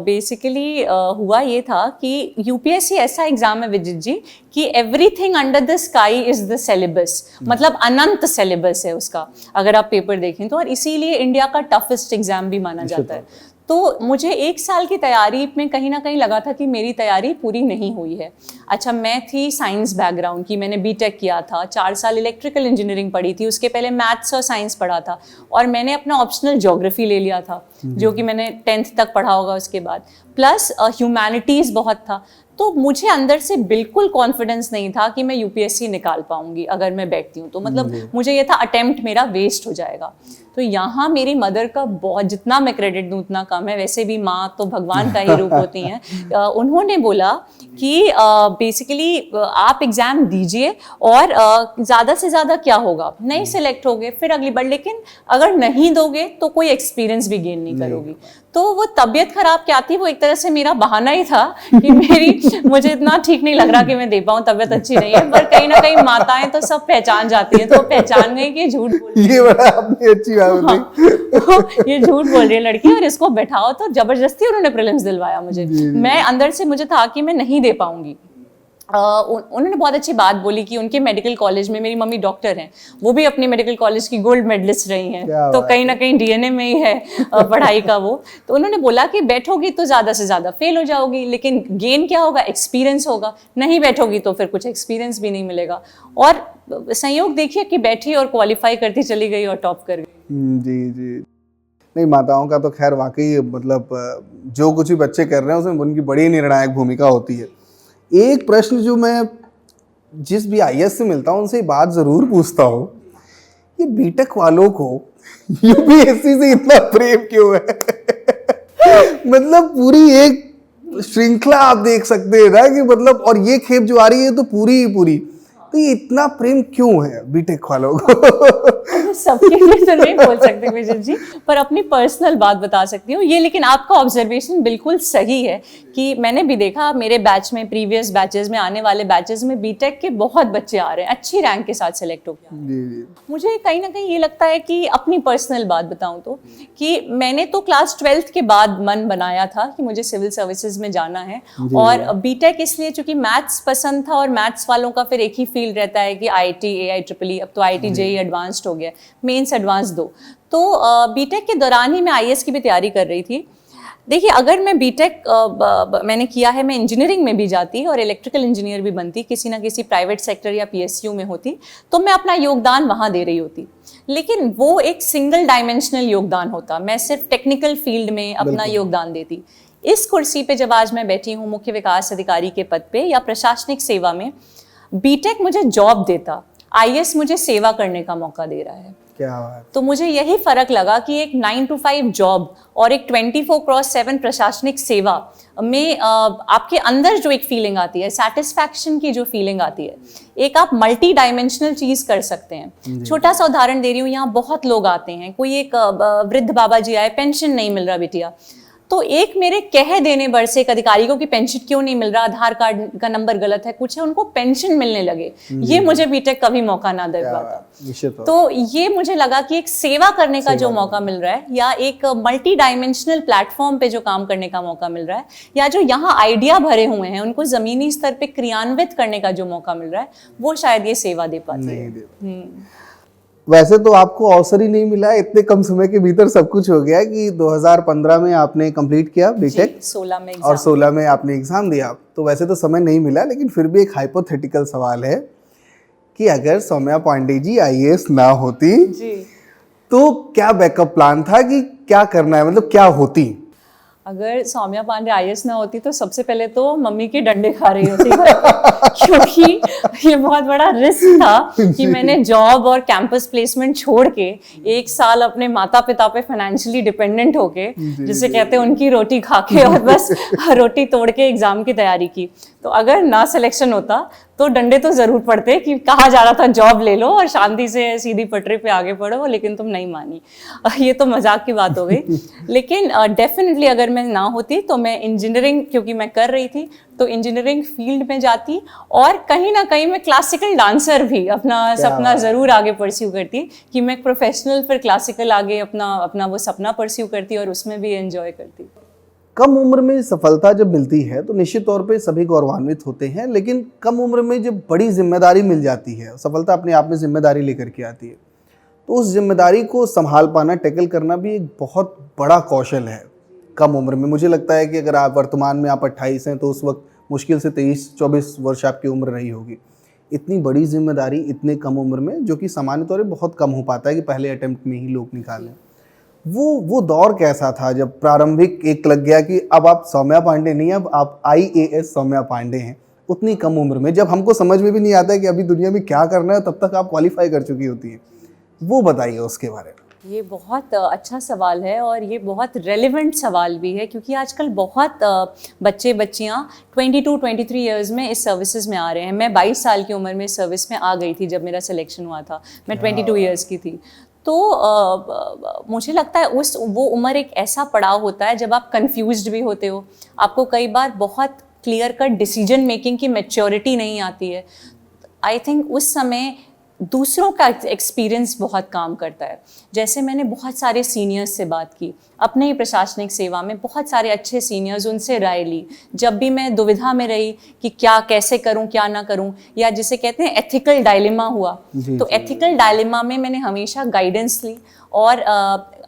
Speaker 1: बेसिकली हुआ ये था कि यूपीएससी ऐसा एग्जाम है विजित जी कि everything under the sky is the syllabus, मतलब अनंत सिलेबस है उसका अगर आप पेपर देखें तो, और इसीलिए इंडिया का टफेस्ट एग्जाम भी माना जाता है। तो मुझे 1 साल की तैयारी में कहीं ना कहीं लगा था कि मेरी तैयारी पूरी नहीं हुई है। अच्छा, मैं थी साइंस बैकग्राउंड की, मैंने बीटेक किया था, 4 साल इलेक्ट्रिकल इंजीनियरिंग पढ़ी थी, उसके पहले मैथ्स और साइंस पढ़ा था और मैंने अपना ऑप्शनल ज्योग्राफी ले लिया था जो कि मैंने 10th तक पढ़ा होगा उसके बाद, प्लस ह्यूमैनिटीज़ बहुत था। तो मुझे अंदर से बिल्कुल कॉन्फिडेंस नहीं था कि मैं यूपीएससी निकाल पाऊंगी अगर मैं बैठती हूँ तो, मतलब मुझे ये था अटेम्प्ट मेरा वेस्ट हो जाएगा। तो यहाँ मेरी मदर का बहुत, जितना मैं क्रेडिट दूँ उतना कम है, वैसे भी माँ तो भगवान का ही रूप होती हैं। उन्होंने बोला कि बेसिकली आप एग्ज़ाम दीजिए और ज़्यादा से ज़्यादा क्या होगा, नहीं सिलेक्ट होगे फिर अगली बार, लेकिन अगर नहीं दोगे तो कोई एक्सपीरियंस भी गेन नहीं करोगी। तो वो तबीयत खराब क्या थी, वो एक तरह से मेरा बहाना ही था कि मुझे इतना ठीक नहीं लग रहा कि मैं दे पाऊँ, तबीयत अच्छी नहीं है। पर कहीं ना कहीं माताएं तो सब पहचान जाती हैं, तो पहचान गई कि झूठ बोल,
Speaker 2: ये बड़ा आपने अच्छी बात
Speaker 1: ये झूठ बोल रही है लड़की और इसको बैठाओ। तो जबरदस्ती उन्होंने प्रीलिम्स दिलवाया मुझे। मैं अंदर से मुझे था कि मैं नहीं दे पाऊंगी। उन्होंने बहुत अच्छी बात बोली कि उनके मेडिकल कॉलेज में, मेरी मम्मी डॉक्टर हैं, वो भी अपनी मेडिकल कॉलेज की गोल्ड मेडलिस्ट रही हैं, तो कहीं ना कहीं डीएनए में ही है पढ़ाई का वो। तो उन्होंने बोला कि बैठोगी तो ज़्यादा से ज़्यादा फेल हो जाओगी, लेकिन गेन क्या होगा, एक्सपीरियंस होगा, नहीं बैठोगी तो फिर कुछ एक्सपीरियंस भी नहीं मिलेगा। और संयोग देखिए कि बैठी और क्वालिफाई करती चली गई और टॉप कर गई।
Speaker 2: जी जी। नहीं, माताओं का तो खैर वाकई मतलब जो कुछ भी बच्चे कर रहे हैं उसमें उनकी बड़ी निर्णायक भूमिका होती है। एक प्रश्न जो मैं जिस भी आईएएस से मिलता हूँ उनसे बात ज़रूर पूछता हूँ, ये बीटेक वालों को यूपीएससी से इतना प्रेम क्यों है? मतलब पूरी एक श्रृंखला आप देख सकते हैं ना कि मतलब, और ये खेप जो आ रही है तो पूरी ही पूरी, तो ये इतना प्रेम क्यों है बीटेक वालों को?
Speaker 1: सबके लिए तो नहीं बोल सकते विजय जी, पर अपनी पर्सनल बात बता सकती हूँ ये। लेकिन आपका ऑब्जर्वेशन बिल्कुल सही है कि मैंने भी देखा मेरे बैच में, प्रीवियस बैचेस में, आने वाले बैचेस में बीटेक के बहुत बच्चे आ रहे हैं, अच्छी रैंक के साथ सेलेक्ट हो गया। मुझे कहीं ना कहीं ये लगता है कि अपनी पर्सनल बात बताऊँ तो, कि मैंने तो क्लास 12th के बाद मन बनाया था कि मुझे सिविल सर्विसेज में जाना है, और बीटेक इसलिए चूंकि मैथ्स पसंद था, और मैथ्स वालों का फिर एक ही फील्ड रहता है कि आईटी, AIEEE, अब तो आईटी जेईई एडवांस्ड हो गया, मेंस एडवांस दो। तो बीटेक के दौरान ही मैं आईएएस की भी तैयारी कर रही थी। देखिए, अगर मैं बीटेक मैंने किया है, मैं इंजीनियरिंग में भी जाती और इलेक्ट्रिकल इंजीनियर भी बनती, किसी ना किसी प्राइवेट सेक्टर या पीएसयू में होती, तो मैं अपना योगदान वहाँ दे रही होती। लेकिन वो एक सिंगल डायमेंशनल योगदान होता, मैं सिर्फ टेक्निकल फील्ड में अपना योगदान देती। इस कुर्सी पे जब आज मैं बैठी हूँ मुख्य विकास अधिकारी के पद पे या प्रशासनिक सेवा में, बीटेक मुझे जॉब देता, आईएएस मुझे सेवा करने का मौका दे रहा है।
Speaker 2: क्या बात।
Speaker 1: तो मुझे यही फर्क लगा कि एक 9 to 5 जॉब और एक 24/7 प्रशासनिक सेवा में आपके अंदर जो एक फीलिंग आती है, सेटिस्फैक्शन की जो फीलिंग आती है, एक आप मल्टी डायमेंशनल चीज कर सकते हैं। छोटा सा उदाहरण दे रही हूँ, यहाँ बहुत लोग आते हैं, कोई एक वृद्ध बाबा जी आए, पेंशन नहीं मिल रहा बिटिया, तो एक मेरे कह देने भर से एक अधिकारी को कि पेंशन क्यों नहीं मिल रहा, आधार कार्ड का नंबर गलत है, कुछ है, उनको पेंशन मिलने लगे, ये मुझे बीटेक कभी मौका ना दे पाता। तो ये मुझे लगा कि एक सेवा करने का जो मौका मिल रहा है, या एक मल्टी डायमेंशनल प्लेटफॉर्म पे जो काम करने का मौका मिल रहा है, या जो यहाँ आइडिया भरे हुए हैं उनको जमीनी स्तर पे क्रियान्वित करने का जो मौका मिल रहा है, वो शायद ये सेवा दे पाती है।
Speaker 2: वैसे तो आपको अवसर ही नहीं मिला, इतने कम समय के भीतर सब कुछ हो गया कि 2015 में आपने कंप्लीट किया बीटेक,
Speaker 1: 16 में
Speaker 2: और 16 में आपने एग्जाम दिया। तो वैसे तो समय नहीं मिला, लेकिन फिर भी एक हाइपोथेटिकल सवाल है कि अगर सौम्या पांडे जी आईएएस ना होती जी, तो क्या बैकअप प्लान था कि क्या करना है, मतलब क्या होती?
Speaker 1: अगर सौम्या पांडे आईएएस ना होती तो सबसे पहले तो मम्मी के डंडे खा रही होती क्योंकि ये बहुत बड़ा रिस्क था कि मैंने जॉब और कैंपस प्लेसमेंट छोड़ के 1 साल अपने माता पिता पे फाइनेंशियली डिपेंडेंट होके, जिसे कहते हैं उनकी रोटी खा के और बस रोटी तोड़ के एग्जाम की तैयारी की। तो अगर ना सिलेक्शन होता तो डंडे तो जरूर पड़ते कि कहा जा रहा था जॉब ले लो और शांति से सीधी पटरी पे आगे बढ़ो, लेकिन तुम नहीं मानी। ये तो मजाक की बात हो गई। लेकिन डेफिनेटली अगर मैं ना होती तो मैं इंजीनियरिंग, क्योंकि मैं कर रही थी, तो इंजीनियरिंग फील्ड में जाती और कहीं ना कहीं मैं क्लासिकल डांसर भी अपना सपना जरूर आगे परस्यू करती कि मैं प्रोफेशनल फिर क्लासिकल आगे अपना वो सपना परस्यू करती और उसमें भी एंजॉय करती।
Speaker 2: कम उम्र में सफलता जब मिलती है तो निश्चित तौर पे सभी गौरवान्वित होते हैं, लेकिन कम उम्र में जब बड़ी जिम्मेदारी मिल जाती है, सफलता अपने आप में जिम्मेदारी लेकर के आती है, तो उस जिम्मेदारी को संभाल पाना, टैकल करना भी एक बहुत बड़ा कौशल है कम उम्र में। मुझे लगता है कि अगर आप वर्तमान में आप 28 हैं तो उस वक्त मुश्किल से 23-24 वर्ष आपकी उम्र रही होगी। इतनी बड़ी जिम्मेदारी इतने कम उम्र में, जो कि सामान्य तौर पर बहुत कम हो पाता है कि पहले अटेम्प्ट में ही लोग निकालें। वो दौर कैसा था जब प्रारंभिक एक लग गया कि अब आप सौम्या पांडे नहीं, अब आप IAS सौम्या पांडे हैं, उतनी कम उम्र में, जब हमको समझ में भी नहीं आता है कि अभी दुनिया में क्या करना है, तब तक आप क्वालिफाई कर चुकी होती हैं। वो बताइए उसके बारे में।
Speaker 1: ये बहुत अच्छा सवाल है और ये बहुत रेलेवेंट सवाल भी है, क्योंकि आजकल बहुत बच्चे बच्चियाँ 22-23 इयर्स में इस सर्विसेज में आ रहे हैं। मैं 22 साल की उम्र में इस सर्विस में आ गई थी जब मेरा सिलेक्शन हुआ था। मैं 22 इयर्स की थी। तो मुझे लगता है वो उम्र एक ऐसा पड़ाव होता है जब आप कंफ्यूज्ड भी होते हो, आपको कई बार बहुत क्लियर कट डिसीजन मेकिंग की मैच्योरिटी नहीं आती है। आई थिंक उस समय दूसरों का एक्सपीरियंस बहुत काम करता है। जैसे मैंने बहुत सारे सीनियर्स से बात की अपने ही प्रशासनिक सेवा में, बहुत सारे अच्छे सीनियर्स, उनसे राय ली जब भी मैं दुविधा में रही कि क्या कैसे करूं क्या ना करूं, या जिसे कहते हैं एथिकल डायलेमा हुआ, तो एथिकल डायलेमा में मैंने हमेशा गाइडेंस ली। और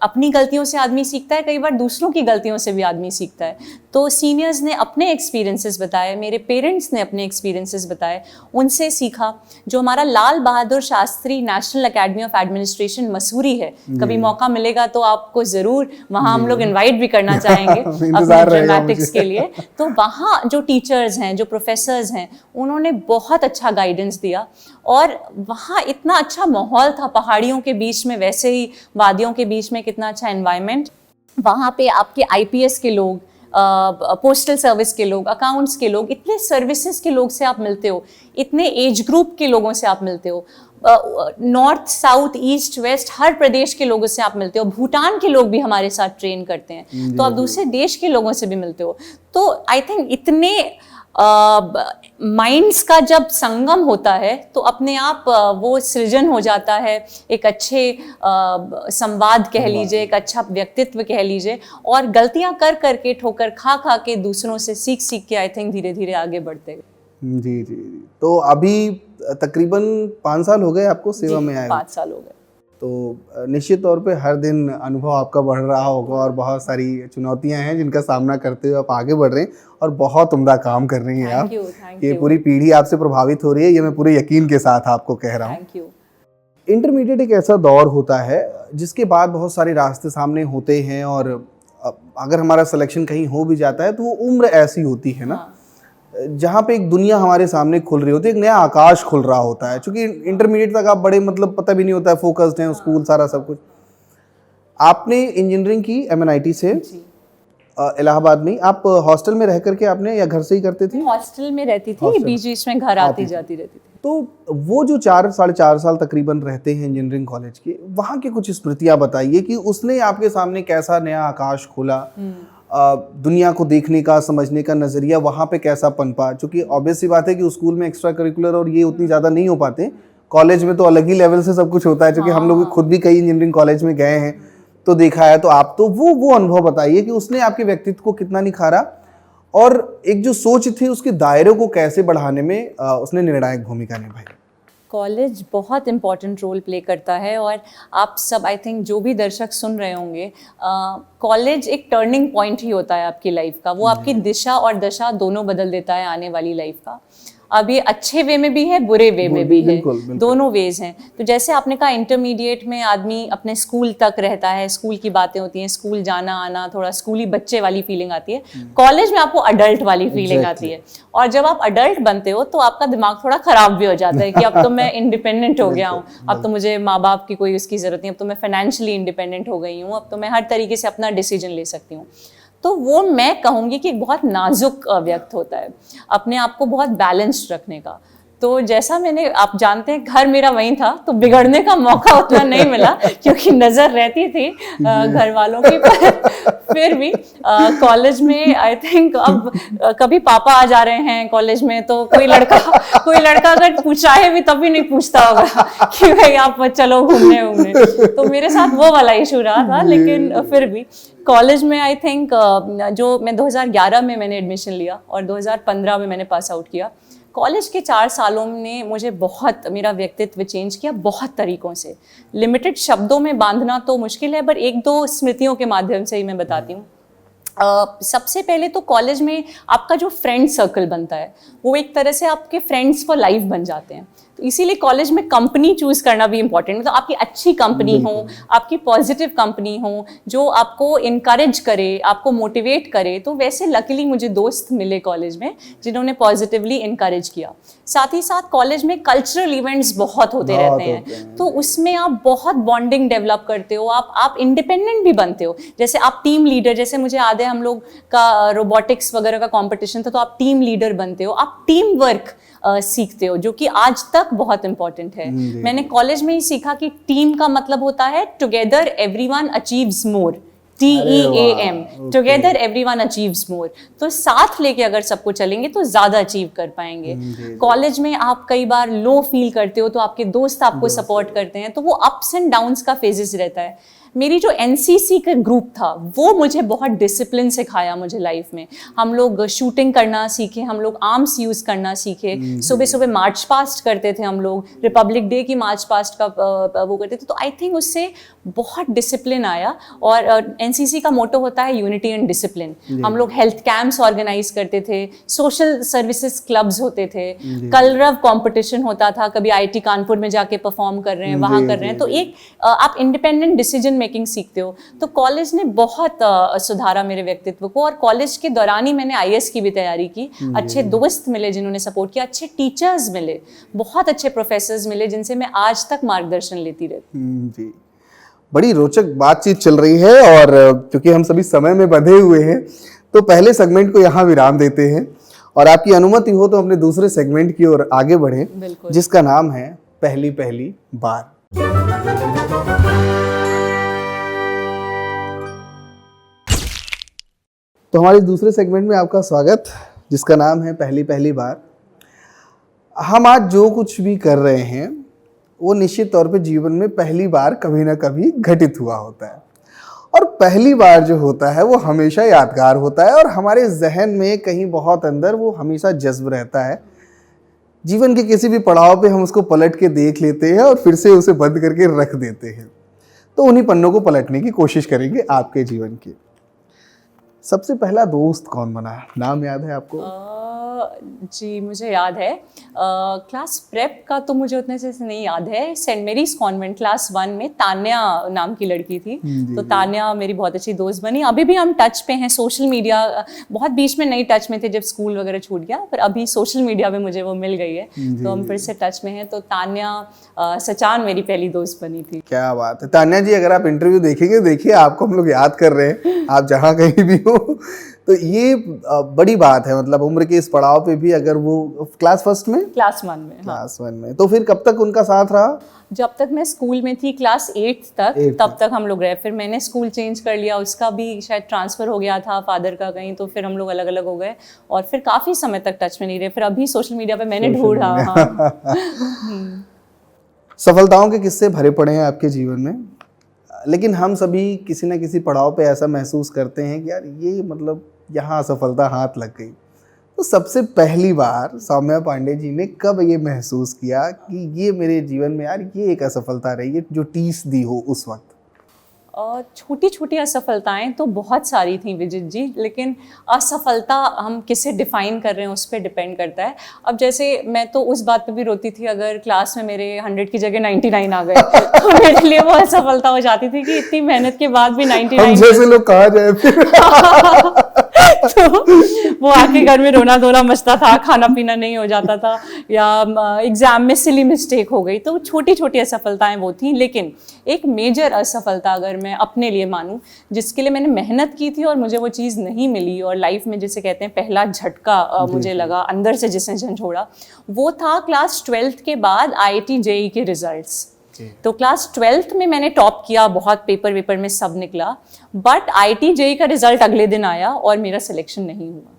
Speaker 1: अपनी गलतियों से आदमी सीखता है, कई बार दूसरों की गलतियों से भी आदमी सीखता है। तो सीनियर्स ने अपने एक्सपीरियंसेस बताए, मेरे पेरेंट्स ने अपने एक्सपीरियंसेस बताए, उनसे सीखा। जो हमारा Lal Bahadur Shastri national academy of administration Mussoorie है, कभी मौका मिलेगा तो आपको ज़रूर वहाँ हम लोग इनवाइट भी करना चाहेंगे अपने ड्रामेटिक्स के लिए। तो वहाँ जो टीचर्स हैं, जो प्रोफेसर्स हैं, उन्होंने बहुत अच्छा गाइडेंस दिया और वहाँ इतना अच्छा माहौल था, पहाड़ियों के बीच में, वैसे ही वादियों के बीच में कितना अच्छा एनवायरनमेंट। वहाँ पे आपके IPS के लोग, पोस्टल सर्विस के लोग, अकाउंट्स के लोग, इतने सर्विसेज के लोग से आप मिलते हो, इतने एज ग्रुप के लोगों से आप मिलते हो, नॉर्थ साउथ ईस्ट वेस्ट हर प्रदेश के लोगों से आप मिलते हो। भूटान के लोग भी हमारे साथ ट्रेन करते हैं, तो आप दूसरे देश के लोगों से भी मिलते हो। तो आई थिंक इतने माइंड्स का जब संगम होता है तो अपने आप वो सृजन हो जाता है, एक अच्छे संवाद कह लीजिए, एक अच्छा व्यक्तित्व कह लीजिए, और गलतियां कर करके, ठोकर खा खा के, दूसरों से सीख सीख के आई थिंक धीरे धीरे आगे बढ़ते गए।
Speaker 2: जी जी। तो अभी तकरीबन 5 साल हो गए आपको सेवा में आए?
Speaker 1: 5 साल हो गए।
Speaker 2: तो निश्चित तौर पे हर दिन अनुभव आपका बढ़ रहा होगा और बहुत सारी चुनौतियां हैं जिनका सामना करते हुए आप आगे बढ़ रहे हैं और बहुत उम्दा काम कर रही हैं आप। ये पूरी पीढ़ी आपसे प्रभावित हो रही है, ये मैं पूरे यकीन के साथ आपको कह रहा हूँ। इंटरमीडिएट एक ऐसा दौर होता है जिसके बाद बहुत सारे रास्ते सामने होते हैं और अगर हमारा सिलेक्शन कहीं हो भी जाता है तो वो उम्र ऐसी होती है ना, जहाँ पे एक दुनिया हमारे सामने खुल रही होती है, एक नया आकाश खुल रहा होता है। क्योंकि इंटरमीडिएट तक आप बड़े पता भी नहीं होता है, फोकस्ड हैं, स्कूल सारा सब कुछ। आपने इंजीनियरिंग की MNIT से इलाहाबाद में। आप हॉस्टल में रह करके आपने या घर से ही करते थे?
Speaker 1: हॉस्टल में रहती थी, बीच बीच में घर आती जाती रहती थी।
Speaker 2: तो वो जो 4-4.5 साल तकरीबन रहते हैं इंजीनियरिंग कॉलेज के, वहाँ की कुछ स्मृतियाँ बताइए कि उसने आपके सामने कैसा नया आकाश खोला, दुनिया को देखने का, समझने का नज़रिया वहाँ पे कैसा पनपा। क्योंकि ऑब्वियस सी बात है कि स्कूल में एक्स्ट्रा करिकुलर और ये उतनी ज़्यादा नहीं हो पाते, कॉलेज में तो अलग ही लेवल से सब कुछ होता है। क्योंकि हम लोग खुद भी कई इंजीनियरिंग कॉलेज में गए हैं तो देखा है। तो आप तो वो अनुभव बताइए कि उसने आपके व्यक्तित्व को कितना निखारा और एक जो सोच थी उसके दायरे को कैसे बढ़ाने में उसने निर्णायक भूमिका निभाई।
Speaker 1: कॉलेज बहुत इम्पॉर्टेंट रोल प्ले करता है और आप सब आई थिंक जो भी दर्शक सुन रहे होंगे, कॉलेज एक टर्निंग पॉइंट ही होता है आपकी लाइफ का। वो आपकी दिशा और दशा दोनों बदल देता है आने वाली लाइफ का। अब ये अच्छे वे में भी है, बुरे वे में भी है,
Speaker 2: बिल्कुल, बिल्कुल।
Speaker 1: दोनों वेज हैं। तो जैसे आपने कहा इंटरमीडिएट में आदमी अपने स्कूल तक रहता है, स्कूल की बातें होती हैं, स्कूल जाना आना, थोड़ा स्कूली बच्चे वाली फीलिंग आती है। कॉलेज में आपको अडल्ट वाली फीलिंग आती है, और जब आप अडल्ट बनते हो तो आपका दिमाग थोड़ा खराब भी हो जाता है कि अब तो मैं इंडिपेंडेंट हो गया हूँ, अब तो मुझे माँ बाप की कोई उसकी जरूरत नहीं, अब तो मैं फाइनेंशियली इंडिपेंडेंट हो गई हूँ, अब तो मैं हर तरीके से अपना डिसीजन ले सकती हूँ। तो वो मैं कहूँगी कि एक बहुत नाजुक व्यक्त होता है अपने आप को बहुत बैलेंस्ड रखने का। तो जैसा मैंने, आप जानते हैं घर मेरा वहीं था, तो बिगड़ने का मौका उतना नहीं मिला क्योंकि नज़र रहती थी घर वालों की, पर फिर भी कॉलेज में आई थिंक अब कभी पापा आ जा रहे हैं कॉलेज में तो कोई लड़का अगर पूछाए भी तभी नहीं पूछता होगा कि भाई आप चलो घूमने। तो मेरे साथ वो वाला इशू रहा था, लेकिन फिर भी कॉलेज में आई थिंक जो मैं 2011 में मैंने एडमिशन लिया और 2015 में मैंने पास आउट किया। कॉलेज के 4 सालों ने मुझे बहुत, मेरा व्यक्तित्व चेंज किया बहुत तरीकों से। लिमिटेड शब्दों में बांधना तो मुश्किल है, पर 1-2 स्मृतियों के माध्यम से ही मैं बताती हूँ। सबसे पहले तो कॉलेज में आपका जो फ्रेंड सर्कल बनता है वो एक तरह से आपके फ्रेंड्स फॉर लाइफ बन जाते हैं। तो इसीलिए कॉलेज में कंपनी चूज करना भी इंपॉर्टेंट, मतलब आपकी अच्छी कंपनी हो, आपकी पॉजिटिव कंपनी हो जो आपको इनकरेज करे, आपको मोटिवेट करे। तो वैसे लकीली मुझे दोस्त मिले कॉलेज में जिन्होंने पॉजिटिवली इनकरेज किया। साथ ही साथ कॉलेज में कल्चरल इवेंट्स बहुत होते रहते हैं, तो उसमें आप बहुत बॉन्डिंग डेवलप करते हो, आप इंडिपेंडेंट भी बनते हो। जैसे आप टीम लीडर, जैसे मुझे याद है हम लोग का रोबोटिक्स वगैरह का कंपटीशन था, तो आप टीम लीडर बनते हो, आप टीम वर्क सीखते हो, जो कि आज तक बहुत इंपॉर्टेंट है। मैंने कॉलेज में ही सीखा कि टीम का मतलब होता है टुगेदर एवरीवन अचीव्स मोर, TEAM, टुगेदर एवरीवन अचीव्स मोर। तो साथ लेके अगर सबको चलेंगे तो ज्यादा अचीव कर पाएंगे। कॉलेज में आप कई बार लो फील करते हो तो आपके दोस्त आपको सपोर्ट करते हैं, तो वो अप्स एंड डाउन्स का फेजेस रहता है। मेरी जो NCC का ग्रुप था वो मुझे बहुत डिसिप्लिन सिखाया मुझे लाइफ में। हम लोग शूटिंग करना सीखे, हम लोग आर्म्स यूज़ करना सीखे, सुबह सुबह मार्च पास्ट करते थे हम लोग, रिपब्लिक डे की मार्च पास्ट का वो करते थे। तो आई थिंक उससे बहुत डिसिप्लिन आया। और NCC का मोटो होता है यूनिटी एंड डिसिप्लिन। हम लोग हेल्थ कैंप्स ऑर्गेनाइज करते थे, सोशल सर्विसेज क्लब्स होते थे, कलरव कंपटीशन होता था, कभी IIT कानपुर में जाके परफॉर्म कर रहे हैं, वहाँ कर रहे हैं। तो एक आप इंडिपेंडेंट डिसीजन मेकिंग सीखते हो। तो कॉलेज ने बहुत सुधारा मेरे व्यक्तित्व को। और कॉलेज के दौरान ही मैंने IAS की भी तैयारी की। अच्छे दोस्त मिले जिन्होंने सपोर्ट किया, अच्छे टीचर्स मिले, बहुत अच्छे प्रोफेसर्स मिले जिनसे मैं आज तक मार्गदर्शन लेती रहती।
Speaker 2: जी, बड़ी रोचक बातचीत चल रही है, और क्योंकि हम सभी समय में बंधे हुए हैं तो पहले सेगमेंट को यहाँ विराम देते हैं, और आपकी अनुमति हो तो अपने दूसरे सेगमेंट की ओर आगे बढ़े, जिसका नाम है पहली पहली बार। तो हमारे दूसरे सेगमेंट में आपका स्वागत, जिसका नाम है पहली पहली बार। हम आज जो कुछ भी कर रहे हैं वो निश्चित तौर पे जीवन में पहली बार कभी ना कभी घटित हुआ होता है, और पहली बार जो होता है वो हमेशा यादगार होता है, और हमारे जहन में कहीं बहुत अंदर वो हमेशा जज्ब रहता है। जीवन के किसी भी पड़ाव पे हम उसको पलट के देख लेते हैं और फिर से उसे बंद करके रख देते हैं। तो उन्हीं पन्नों को पलटने की कोशिश करेंगे आपके जीवन की। सबसे पहला दोस्त कौन बना, नाम याद है आपको?
Speaker 1: जी मुझे याद है। क्लास प्रेप का तो मुझे उतने से नहीं याद है। सेंट मेरीज कॉन्वेंट क्लास 1 में तान्या नाम की लड़की थी, तो तान्या मेरी बहुत अच्छी दोस्त बनी। अभी भी हम टच पे हैं। सोशल मीडिया बहुत बीच में नहीं टच में थे जब स्कूल वगैरह छूट गया, पर अभी सोशल मीडिया पे मुझे वो मिल गई है, तो हम फिर से टच में हैं। तो तान्या सचान मेरी पहली दोस्त बनी थी।
Speaker 2: क्या बात है तान्या जी, अगर आप इंटरव्यू देखेंगे, देखिए आपको हम लोग याद कर रहे हैं, आप जहाँ कहीं भी हो। तो ये बड़ी बात है, मतलब उम्र के इस पड़ाव पे भी अगर वो क्लास 1 में,
Speaker 1: क्लास 1 में,
Speaker 2: क्लास 1 में, तो फिर कब तक उनका साथ रहा?
Speaker 1: जब तक मैं स्कूल में थी, क्लास 8 तक, तब तक हम लोग रहे। फिर मैंने स्कूल चेंज कर लिया, उसका भी शायद ट्रांसफर हो गया था फादर का कहीं, तो फिर हम लोग अलग अलग हो गए और फिर काफी समय तक टच में नहीं रहे। फिर अभी सोशल मीडिया पे मैंने ढूंढा।
Speaker 2: सफलताओं के किस्से भरे पड़े हैं आपके जीवन में, लेकिन हम सभी किसी न किसी पड़ाव पे ऐसा महसूस करते हैं कि यार ये मतलब यहाँ असफलता हाथ लग गई। तो सबसे पहली बार सौम्या पांडे जी ने कब ये महसूस किया कि ये मेरे जीवन में यार ये एक असफलता रही है जो टीस दी हो उस वक्त?
Speaker 1: छोटी छोटी असफलताएं तो बहुत सारी थी विजित जी, लेकिन असफलता हम किसे डिफाइन कर रहे हैं उस पर डिपेंड करता है। अब जैसे मैं तो उस बात पे भी रोती थी अगर क्लास में मेरे 100 की जगह 99 आ गए तो मेरे लिए वो असफलता हो जाती थी कि इतनी मेहनत के बाद भी 99
Speaker 2: हम जैसे लोग कहा जाए फिर
Speaker 1: तो वो आके घर में रोना धोना मचता था, खाना पीना नहीं हो जाता था, या एग्जाम में सिली मिस्टेक हो गई। तो छोटी छोटी असफलताएं वो थी। लेकिन एक मेजर असफलता अगर मैं अपने लिए मानूं जिसके लिए मैंने मेहनत की थी और मुझे वो चीज़ नहीं मिली और लाइफ में जिसे कहते हैं पहला झटका मुझे लगा अंदर से जिसने झंझोड़ा, वो था क्लास 12th के बाद IIT JEE के रिजल्ट्स। तो क्लास 12th में मैंने टॉप किया, बहुत पेपर वेपर में सब निकला, बट IIT JEE का रिजल्ट अगले दिन आया और मेरा सिलेक्शन नहीं हुआ।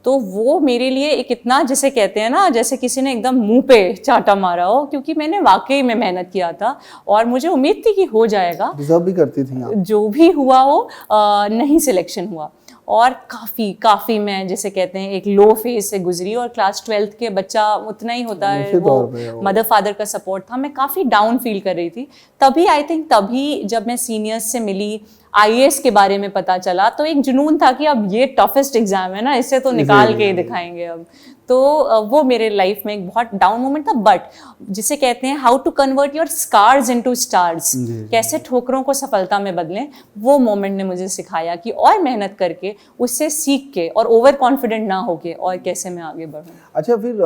Speaker 1: तो वो मेरे लिए एक इतना, जिसे कहते हैं ना, जैसे किसी ने एकदम मुंह पे चाटा मारा हो, क्योंकि मैंने वाकई में मेहनत किया था और मुझे उम्मीद थी कि हो जाएगा,
Speaker 2: डिजर्व भी करती थी आप।
Speaker 1: जो भी हुआ हो, नहीं सिलेक्शन हुआ। और काफ़ी मैं जिसे कहते हैं एक लो फेज से गुजरी। और क्लास 12th के बच्चा उतना ही होता है, वो मदर फादर का सपोर्ट था, मैं काफ़ी डाउन फील कर रही थी। तभी जब मैं सीनियर्स से मिली, IAS के बारे में पता चला, तो एक जुनून था कि अब ये टफेस्ट एग्जाम है ना, इससे तो निकाल के दिखाएंगे अब। तो वो मेरे लाइफ में एक बहुत डाउन मोमेंट था। बट जिसे कहते हैं how to convert your scars into stars, कैसे ठोकरों को सफलता में बदलें, वो मोमेंट ने मुझे सिखाया कि और मेहनत करके, उससे सीख के और ओवर कॉन्फिडेंट ना होके और कैसे मैं आगे बढ़ूं।
Speaker 2: अच्छा, फिर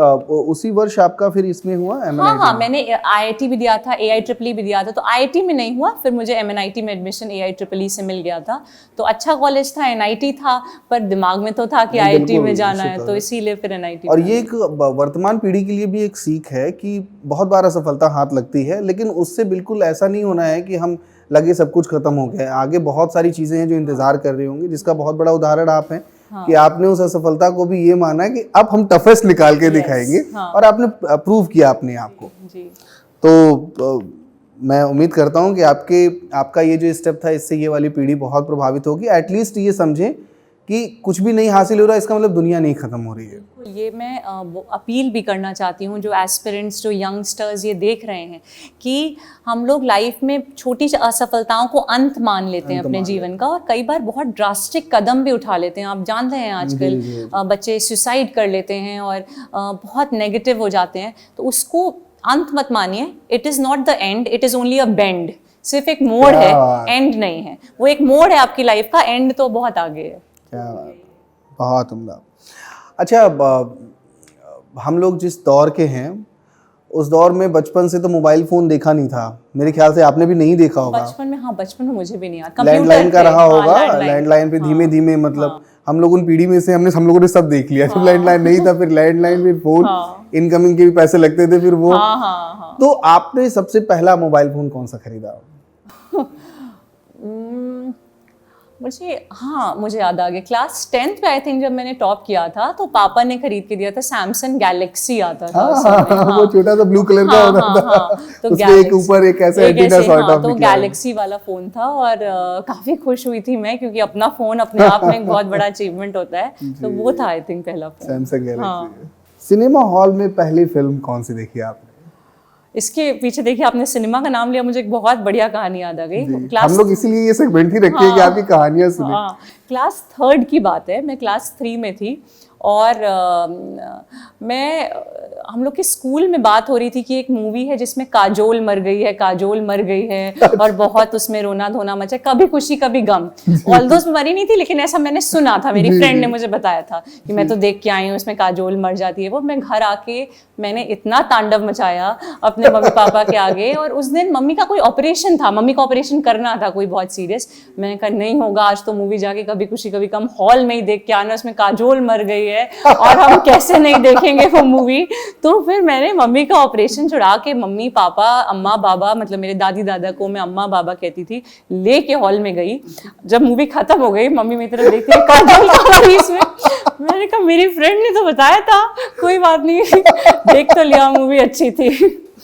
Speaker 2: उसी वर्ष आपका फिर इसमें हुआ MNIT?
Speaker 1: हाँ, मैंने IIT भी दिया था, AIEEE भी दिया था। तो IIT में नहीं हुआ, फिर मुझे MNIT में एडमिशन AIEEE से मिल गया था। तो अच्छा कॉलेज था, NIT था, पर दिमाग में तो था कि IIT में जाना है, तो इसीलिए फिर NIT।
Speaker 2: और ये एक वर्तमान पीढ़ी के लिए भी एक सीख है कि बहुत बार असफलता हाथ लगती है, लेकिन उससे बिल्कुल ऐसा नहीं होना है कि हम लगे सब कुछ खत्म हो गया है। आगे बहुत सारी चीजें हैं जो इंतजार कर रही होंगी, जिसका बहुत बड़ा उदाहरण आप हैं। कि आपने उस असफलता को भी ये माना कि अब हम टफेस्ट निकाल के दिखाएंगे। और आपने प्रूव किया अपने आप को। तो मैं उम्मीद करता हूँ कि आपका ये जो स्टेप था, इससे ये वाली पीढ़ी बहुत प्रभावित होगी। एटलीस्ट ये समझें कि कुछ भी नहीं हासिल हो रहा, इसका मतलब दुनिया नहीं खत्म हो रही है।
Speaker 1: ये मैं अपील भी करना चाहती हूँ जो एस्पिरेंट्स, जो यंगस्टर्स ये देख रहे हैं, कि हम लोग लाइफ में छोटी असफलताओं को अंत मान लेते हैं अपने जीवन का, और कई बार बहुत ड्रास्टिक कदम भी उठा लेते हैं। आप जानते हैं आजकल बच्चे सुसाइड कर लेते हैं और बहुत नेगेटिव हो जाते हैं। तो उसको अंत मत मानिए। It is not the end, it is only a bend. सिर्फ एक मोड़ है, एंड नहीं है। वो एक मोड़ है आपकी लाइफ का, एंड तो बहुत आगे है।
Speaker 2: क्या बात, बहुत उम्दा। अच्छा, हम लोग जिस दौर के हैं, उस दौर में बचपन से तो मोबाइल फोन देखा नहीं था। मेरे ख्याल से आपने भी नहीं देखा होगा।
Speaker 1: बचपन में मुझे भी नहीं आता।
Speaker 2: लैंडलाइन का रहा होगा। लैंडलाइन पे धीमे धीमे, मतलब हम लोग उन पीढ़ी में से हम लोगों ने सब देख लिया। जब लैंडलाइन नहीं था, फिर लैंडलाइन, फिर फोन, इनकमिंग के भी पैसे लगते थे, फिर वो। तो आपने सबसे पहला मोबाइल फोन कौन सा खरीदा?
Speaker 1: मुझे याद आ गया। क्लास 10th पे आई थिंक जब मैंने टॉप किया था, तो पापा ने खरीद के दिया था। सैमसंग गैलेक्सी आता था।
Speaker 2: वो छोटा सा ब्लू कलर का होता था।
Speaker 1: तो
Speaker 2: उसके एक ऊपर एक ऐसा एंटीना सॉर्ट ऑफ,
Speaker 1: तो गैलेक्सी वाला फोन था। और काफी खुश हुई थी मैं, क्योंकि अपना फोन अपने आप में एक बहुत बड़ा अचीवमेंट होता है। तो वो था आई थिंक पहला phone,
Speaker 2: Samsung Galaxy. Cinema hall में पहली फिल्म कौन सी देखी आपने?
Speaker 1: इसके पीछे देखिए, आपने सिनेमा का नाम लिया, मुझे एक बहुत बढ़िया कहानी याद आ गई।
Speaker 2: हम लोग इसीलिए ये सेगमेंट ही रखते हैं कि आपकी कहानियां सुने।
Speaker 1: क्लास 3rd की बात है, मैं क्लास 3 में थी और हम लोग के स्कूल में बात हो रही थी कि एक मूवी है जिसमें काजोल मर गई है और बहुत उसमें रोना धोना मचा, कभी खुशी कभी गम। ऑल्दो मरी नहीं थी, लेकिन ऐसा मैंने सुना था, मेरी फ्रेंड ने मुझे बताया था कि मैं तो देख के आई हूँ, उसमें काजोल मर जाती है। वो मैं घर आके मैंने इतना तांडव मचाया अपने मम्मी पापा के आगे। और उस दिन मम्मी का कोई ऑपरेशन था, मम्मी का ऑपरेशन करना था कोई बहुत सीरियस। मैंने कहा नहीं होगा, आज तो मूवी जाके कभी खुशी कभी गम हॉल में ही देख के आना, उसमें काजोल मर गई है और हम कैसे नहीं देखेंगे वो मूवी। तो फिर मैंने मम्मी का ऑपरेशन छुड़ा के मम्मी पापा अम्मा बाबा, मतलब मेरे दादी दादा को मैं अम्मा बाबा कहती थी, लेके हॉल में गई। जब मूवी खत्म हो गई, मम्मी मेरी तरफ देखती है, काजोल कहाँ गई इसमें? मैंने कहा मेरी फ्रेंड ने तो बताया था, कोई बात नहीं, देख तो लिया, मूवी अच्छी थी।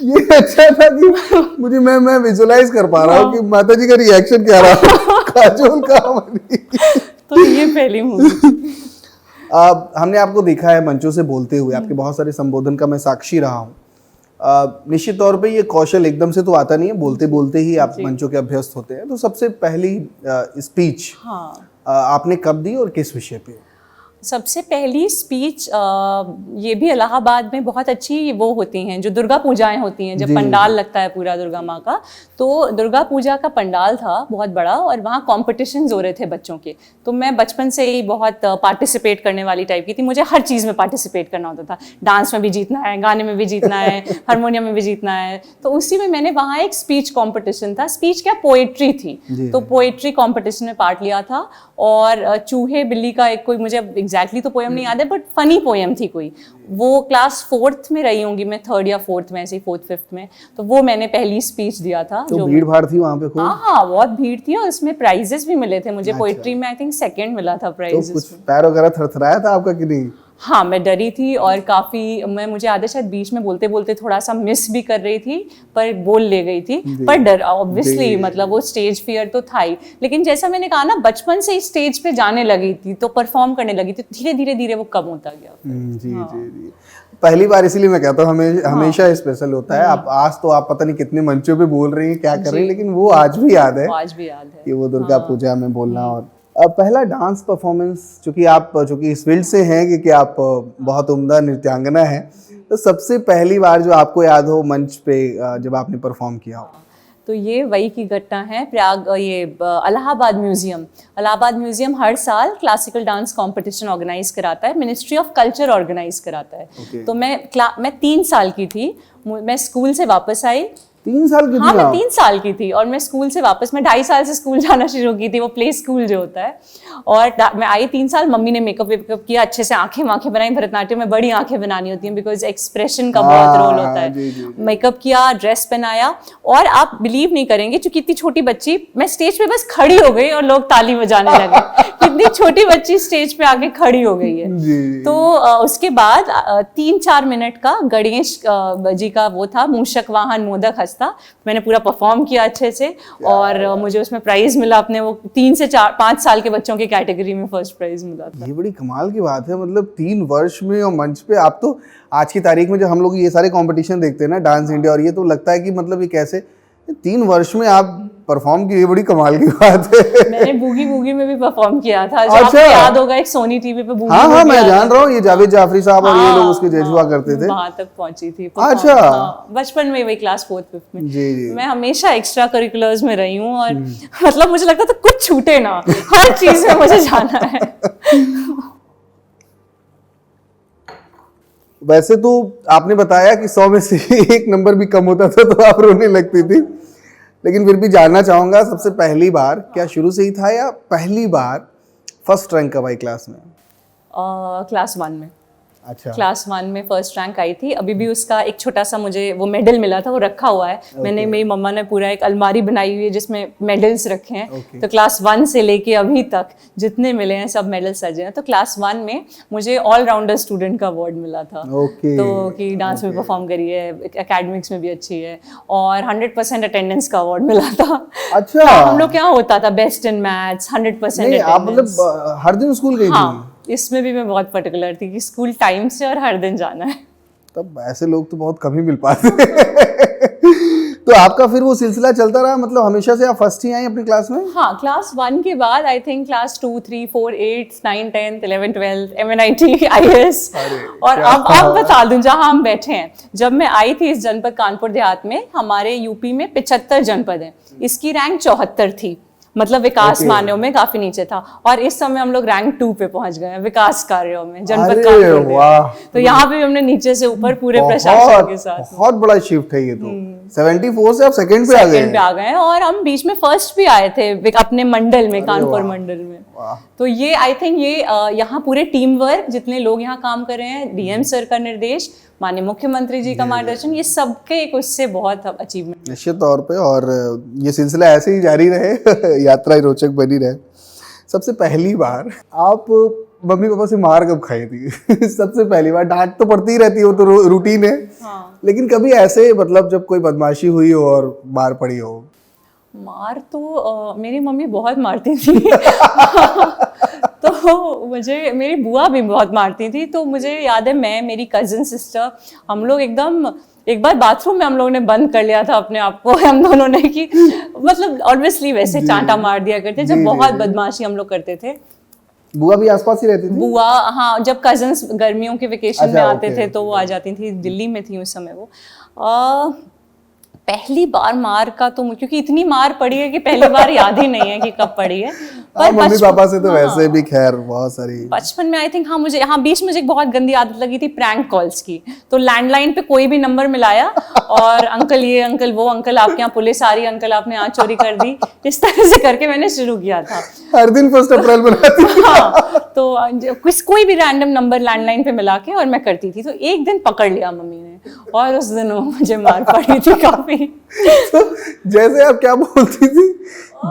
Speaker 2: ये अच्छा था कि मुझे मैं विजुलाइज कर पा रहा हूँ कि माता जी का रिएक्शन क्या रहा। काजोल कहाँ मरी?
Speaker 1: तो ये पहली मूवी।
Speaker 2: हमने आपको देखा है मंचों से बोलते हुए, आपके बहुत सारे संबोधन का मैं साक्षी रहा हूँ। निश्चित तौर पे ये कौशल एकदम से तो आता नहीं है, बोलते बोलते ही आप मंचों के अभ्यस्त होते हैं। तो सबसे पहली स्पीच आपने कब दी और किस विषय पे?
Speaker 1: सबसे पहली स्पीच ये भी इलाहाबाद में बहुत अच्छी वो होती हैं, जो दुर्गा पूजाएं होती हैं, जब पंडाल लगता है पूरा दुर्गा माँ का, तो दुर्गा पूजा का पंडाल था बहुत बड़ा और वहाँ कॉम्पिटिशन्स हो रहे थे बच्चों के। तो मैं बचपन से ही बहुत पार्टिसिपेट करने वाली टाइप की थी, मुझे हर चीज़ में पार्टिसिपेट करना होता था, डांस में भी जीतना है, गाने में भी जीतना है, हारमोनियम में भी जीतना है। तो उसी में मैंने वहाँ एक स्पीच कॉम्पिटिशन था, स्पीच क्या पोएट्री थी, तो पोएट्री कॉम्पिटिशन में पार्ट लिया था। और चूहे बिल्ली का एक कोई, मुझे एग्जैक्टली तो पोएम नहीं याद है बट फनी पोएम थी कोई, वो क्लास 4th में रही होंगी मैं, 3rd या 4th में, ऐसे 4th 5th में, तो वो मैंने पहली स्पीच दिया था।
Speaker 2: तो भीड़ भाड़ थी वहाँ पे खूब?
Speaker 1: हाँ बहुत भीड़ थी और उसमें प्राइजेस भी मिले थे मुझे। पोएट्री में आई थिंक 2nd मिला था प्राइजेस।
Speaker 2: तो कुछ पैर वगैरह थरथराया था आपका कि नहीं?
Speaker 1: हाँ मैं डरी थी और काफ़ी मुझे याद है शायद बीच में बोलते बोलते थोड़ा सा मिस भी कर रही थी, पर बोल ले गई थी, पर डर ऑब्वियसली, मतलब वो स्टेज फियर तो था ही। लेकिन जैसा मैंने कहा ना, बचपन से ही स्टेज पे जाने लगी थी तो परफॉर्म करने लगी थी, धीरे धीरे धीरे वो कम होता गया।
Speaker 2: जी। पहली बार इसीलिए मैं कहता हूँ हमेशा स्पेशल होता है। आप आज तो आप पता नहीं कितने मंचों पे बोल रही हैं, क्या कर रही हैं, लेकिन वो आज भी याद है,
Speaker 1: आज भी याद है
Speaker 2: कि वो दुर्गा पूजा में बोलना। और पहला डांस परफॉर्मेंस, चूंकि इस फील्ड से हैं कि आप बहुत उम्दा नृत्यांगना हैं, तो सबसे पहली बार जो आपको याद हो मंच पे जब आपने परफॉर्म किया हो?
Speaker 1: तो ये वही की घटना है, इलाहाबाद म्यूजियम हर साल क्लासिकल डांस कंपटीशन ऑर्गेनाइज कराता है, मिनिस्ट्री ऑफ कल्चर ऑर्गेनाइज कराता है। तो मैं 3 साल की थी, मैं स्कूल से वापस आई।
Speaker 2: 3 साल की थी?
Speaker 1: हाँ मैं 3 साल की थी और मैं स्कूल से वापस, मैं 2.5 साल से स्कूल जाना शुरू की थी, वो प्ले स्कूल जो होता है। और मैं आई 3 साल, मम्मी ने मेकअप वेकअप किया, अच्छे से आंखें बनाई, भरतनाट्यम में बड़ी आंखें बनानी होती हैं बिकॉज एक्सप्रेशन का बहुत रोल होता है। मेकअप किया, ड्रेस पहनाया, और आप बिलीव नहीं करेंगे, चूंकि इतनी छोटी बच्ची, मैं स्टेज पे बस खड़ी हो गई और लोग ताली बजाने लगे। इतनी छोटी बच्ची स्टेज पे आके खड़ी हो गई है। तो उसके बाद 3-4 मिनट का गणेश जी का वो था, मूषक वाहन मोदक हस्ता, मैंने पूरा परफॉर्म किया अच्छे से, और मुझे उसमें प्राइज मिला अपने वो 3 से 5 साल के बच्चों की कैटेगरी में फर्स्ट प्राइज मिला था।
Speaker 2: ये बड़ी कमाल की बात है, मतलब 3 वर्ष में और मंच पे आप तो आज की तारीख में जब हम लोग ये सारे कंपटीशन देखते हैं ना, डांस इंडिया और ये, तो लगता है कि मतलब ये कैसे 3 वर्ष में आप परफॉर्म की, ये बड़ी कमाल की बात है।
Speaker 1: मैंने बूगी वूगी में भी परफॉर्म किया था, जो आपको याद होगा, एक सोनी टीवी पे बूगी।
Speaker 2: हाँ मैं जान रहा हूँ, ये जावेद जाफरी साहब और ये लोग उसके जज हुआ करते थे।
Speaker 1: वहां तक पहुंची थी।
Speaker 2: अच्छा।
Speaker 1: बचपन में वही क्लास 4th 5th में।
Speaker 2: जी।
Speaker 1: मैं हमेशा एक्स्ट्रा करिकुलर्स में रही हूँ और मतलब मुझे लगता था कुछ छूटे ना, हर चीज में मुझे जाना है।
Speaker 2: वैसे तो आपने बताया कि 100 में से 1 नंबर भी कम होता था तो आप रोने लगती थी, लेकिन फिर भी जानना चाहूंगा, सबसे पहली बार क्या शुरू से ही था या पहली बार फर्स्ट रैंक कब आई क्लास में?
Speaker 1: क्लास 1 में।
Speaker 2: अच्छा।
Speaker 1: क्लास 1 में फर्स्ट रैंक आई थी। अभी भी उसका एक छोटा सा मुझे वो मेडल मिला था, वो रखा हुआ है। मैंने, मेरी मम्मा ने पूरा एक अलमारी बनाई हुई है जिसमें मेडल्स रखे हैं। तो क्लास 1 से लेके अभी तक जितने मिले हैं सब मेडल्स सजे हैं। तो क्लास 1 में मुझे ऑलराउंडर स्टूडेंट का अवार्ड मिला था। तो कि डांस में परफॉर्म करी है, एकेडमिक्स में भी अच्छी है, और 100% अटेंडेंस का अवार्ड मिला था।
Speaker 2: अच्छा।
Speaker 1: हम लोग क्या होता था, बेस्ट इन मैथ्स, 100%
Speaker 2: आप मतलब हर दिन स्कूल गई थी?
Speaker 1: इसमें भी मैं बहुत पर्टिकुलर थी कि स्कूल टाइम से और हर दिन जाना है।
Speaker 2: तब ऐसे लोग तो बहुत कम ही मिल पाते। तो आपका फिर वो सिलसिला चलता रहा, मतलब हमेशा से आप फर्स्ट ही आई अपनी क्लास में?
Speaker 1: हाँ, क्लास 1 के बाद I think class 2, 3, 4, 8, 9, 10, 11, 12 MNIT, IAS। और अब बता दूं, जहाँ हम बैठे हैं, जब मैं आई थी इस जनपद कानपुर देहात में, हमारे यूपी में 75 जनपद हैं, इसकी रैंक 74 थी, मतलब विकास मान्यों में काफी नीचे था। और इस समय हम लोग रैंक 2 पे पहुंच गए हैं विकास कार्यों में, जनपद कानपुर। तो यहाँ पे भी हमने नीचे से ऊपर पूरे प्रशासन के साथ।
Speaker 2: बहुत बड़ा शिफ्ट है ये तो। 74 से आप सेकंड पे आ गए
Speaker 1: हैं, और हम बीच में फर्स्ट भी आए थे अपने मंडल में, कानपुर मंडल में। तो ये आई थिंक ये यहाँ पूरे टीम वर्क, जितने लोग यहाँ काम कर रहे हैं, डीएम सर का निर्देश, माननीय मुख्यमंत्री जी का मार्गदर्शन, ये सबके एक उससे बहुत अचीवमेंट
Speaker 2: निश्चित तौर पे। और ये सिलसिला ऐसे ही जारी रहे, यात्रा रोचक बनी रहे। सबसे पहली बार आप मम्मी पापा से मार कब खाई थी? सबसे पहली बार डांट तो पड़ती ही रहती है, वो तो रूटीन है। हाँ। लेकिन कभी ऐसे मतलब जब कोई बदमाशी हुई हो और मार पड़ी हो?
Speaker 1: मार तो मेरी मम्मी बहुत मारती थी। तो मुझे मेरी बुआ भी बहुत मारती थी, तो मुझे याद है मैं, मेरी कजिन सिस्टर, हम लोग एकदम, एक बार बाथरूम में हम लोगों ने बंद कर लिया था अपने आप को हम दोनों ने, कि मतलब ऑब्वियसली वैसे चांटा मार दिया करते जब बहुत बदमाशी हम लोग करते थे।
Speaker 2: बुआ भी आसपास ही रहती थी?
Speaker 1: बुआ, हाँ, जब कजन्स गर्मियों के वेकेशन में आते थे तो वो आ
Speaker 2: ओके।
Speaker 1: जाती थी, दिल्ली में थी उस समय वो। पहली बार मार का तो क्योंकि इतनी मार पड़ी है कि पहली बार याद ही नहीं है कि कब पड़ी है।
Speaker 2: हाँ, मम्मी पापा से तो
Speaker 1: हाँ,
Speaker 2: वैसे भी खैर बहुत सारी।
Speaker 1: बचपन में आई थिंक, हाँ मुझे, हाँ बीच में मुझे एक बहुत गंदी आदत लगी थी प्रैंक कॉल्स की। तो लैंडलाइन पे कोई भी नंबर मिलाया और अंकल ये, अंकल वो, अंकल आपके यहाँ पुलिस आ रही है, अंकल आपने यहाँ चोरी कर दी, इस तरह से करके मैंने शुरू किया था।
Speaker 2: हर दिन 1 अप्रैल मनाती थी।
Speaker 1: हाँ, तो कोई भी रैंडम नंबर लैंडलाइन पे मिला के और मैं करती थी। तो एक दिन पकड़ लिया मम्मी ने और उस दिन मुझे मार पड़ी थी काफी।
Speaker 2: तो जैसे आप क्या बोलती थी,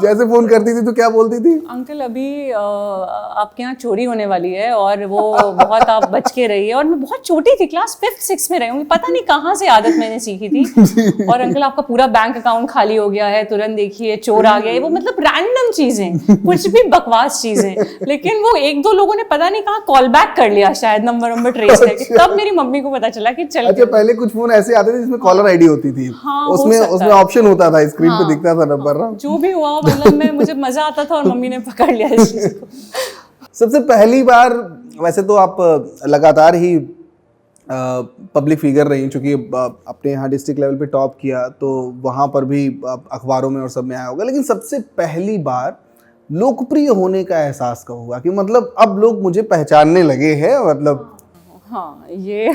Speaker 2: जैसे फोन करती थी तो क्या बोलती थी?
Speaker 1: अंकल अभी आपके यहाँ चोरी होने वाली है और वो बहुत आप बच के रहिए। और मैं बहुत छोटी थी, क्लास 5th-6th में रही हूँ, पता नहीं कहाँ से आदत मैंने सीखी थी। और अंकल आपका पूरा बैंक अकाउंट खाली हो गया है, तुरंत देखिए चोर आ गया है, वो मतलब रैंडम चीजें, कुछ भी बकवास चीजें। लेकिन वो 1-2 लोगों ने पता नहीं कहाँ कॉल बैक कर लिया शायद, नंबर ट्रेस करके, तब मेरी मम्मी को पता चला कि चल।
Speaker 2: अच्छा, पहले कुछ फोन ऐसे आते थे जिसमें कॉलर आईडी होती थी।
Speaker 1: हाँ,
Speaker 2: उसमें ऑप्शन होता था, स्क्रीन पे दिखता था नंबर ना।
Speaker 1: जो भी हुआ, मतलब मुझे मजा आता था और मम्मी ने पकड़ लिया इस चीज को।
Speaker 2: सबसे पहली बार, वैसे तो आप लगातार ही पब्लिक फिगर रही, चूंकि अपने यहाँ डिस्ट्रिक्ट लेवल पे टॉप किया तो वहाँ पर भी अखबारों में और सब में आया होगा, लेकिन सबसे पहली बार लोकप्रिय होने का एहसास कब हुआ कि मतलब अब लोग मुझे पहचानने लगे हैं? मतलब
Speaker 1: हाँ, ये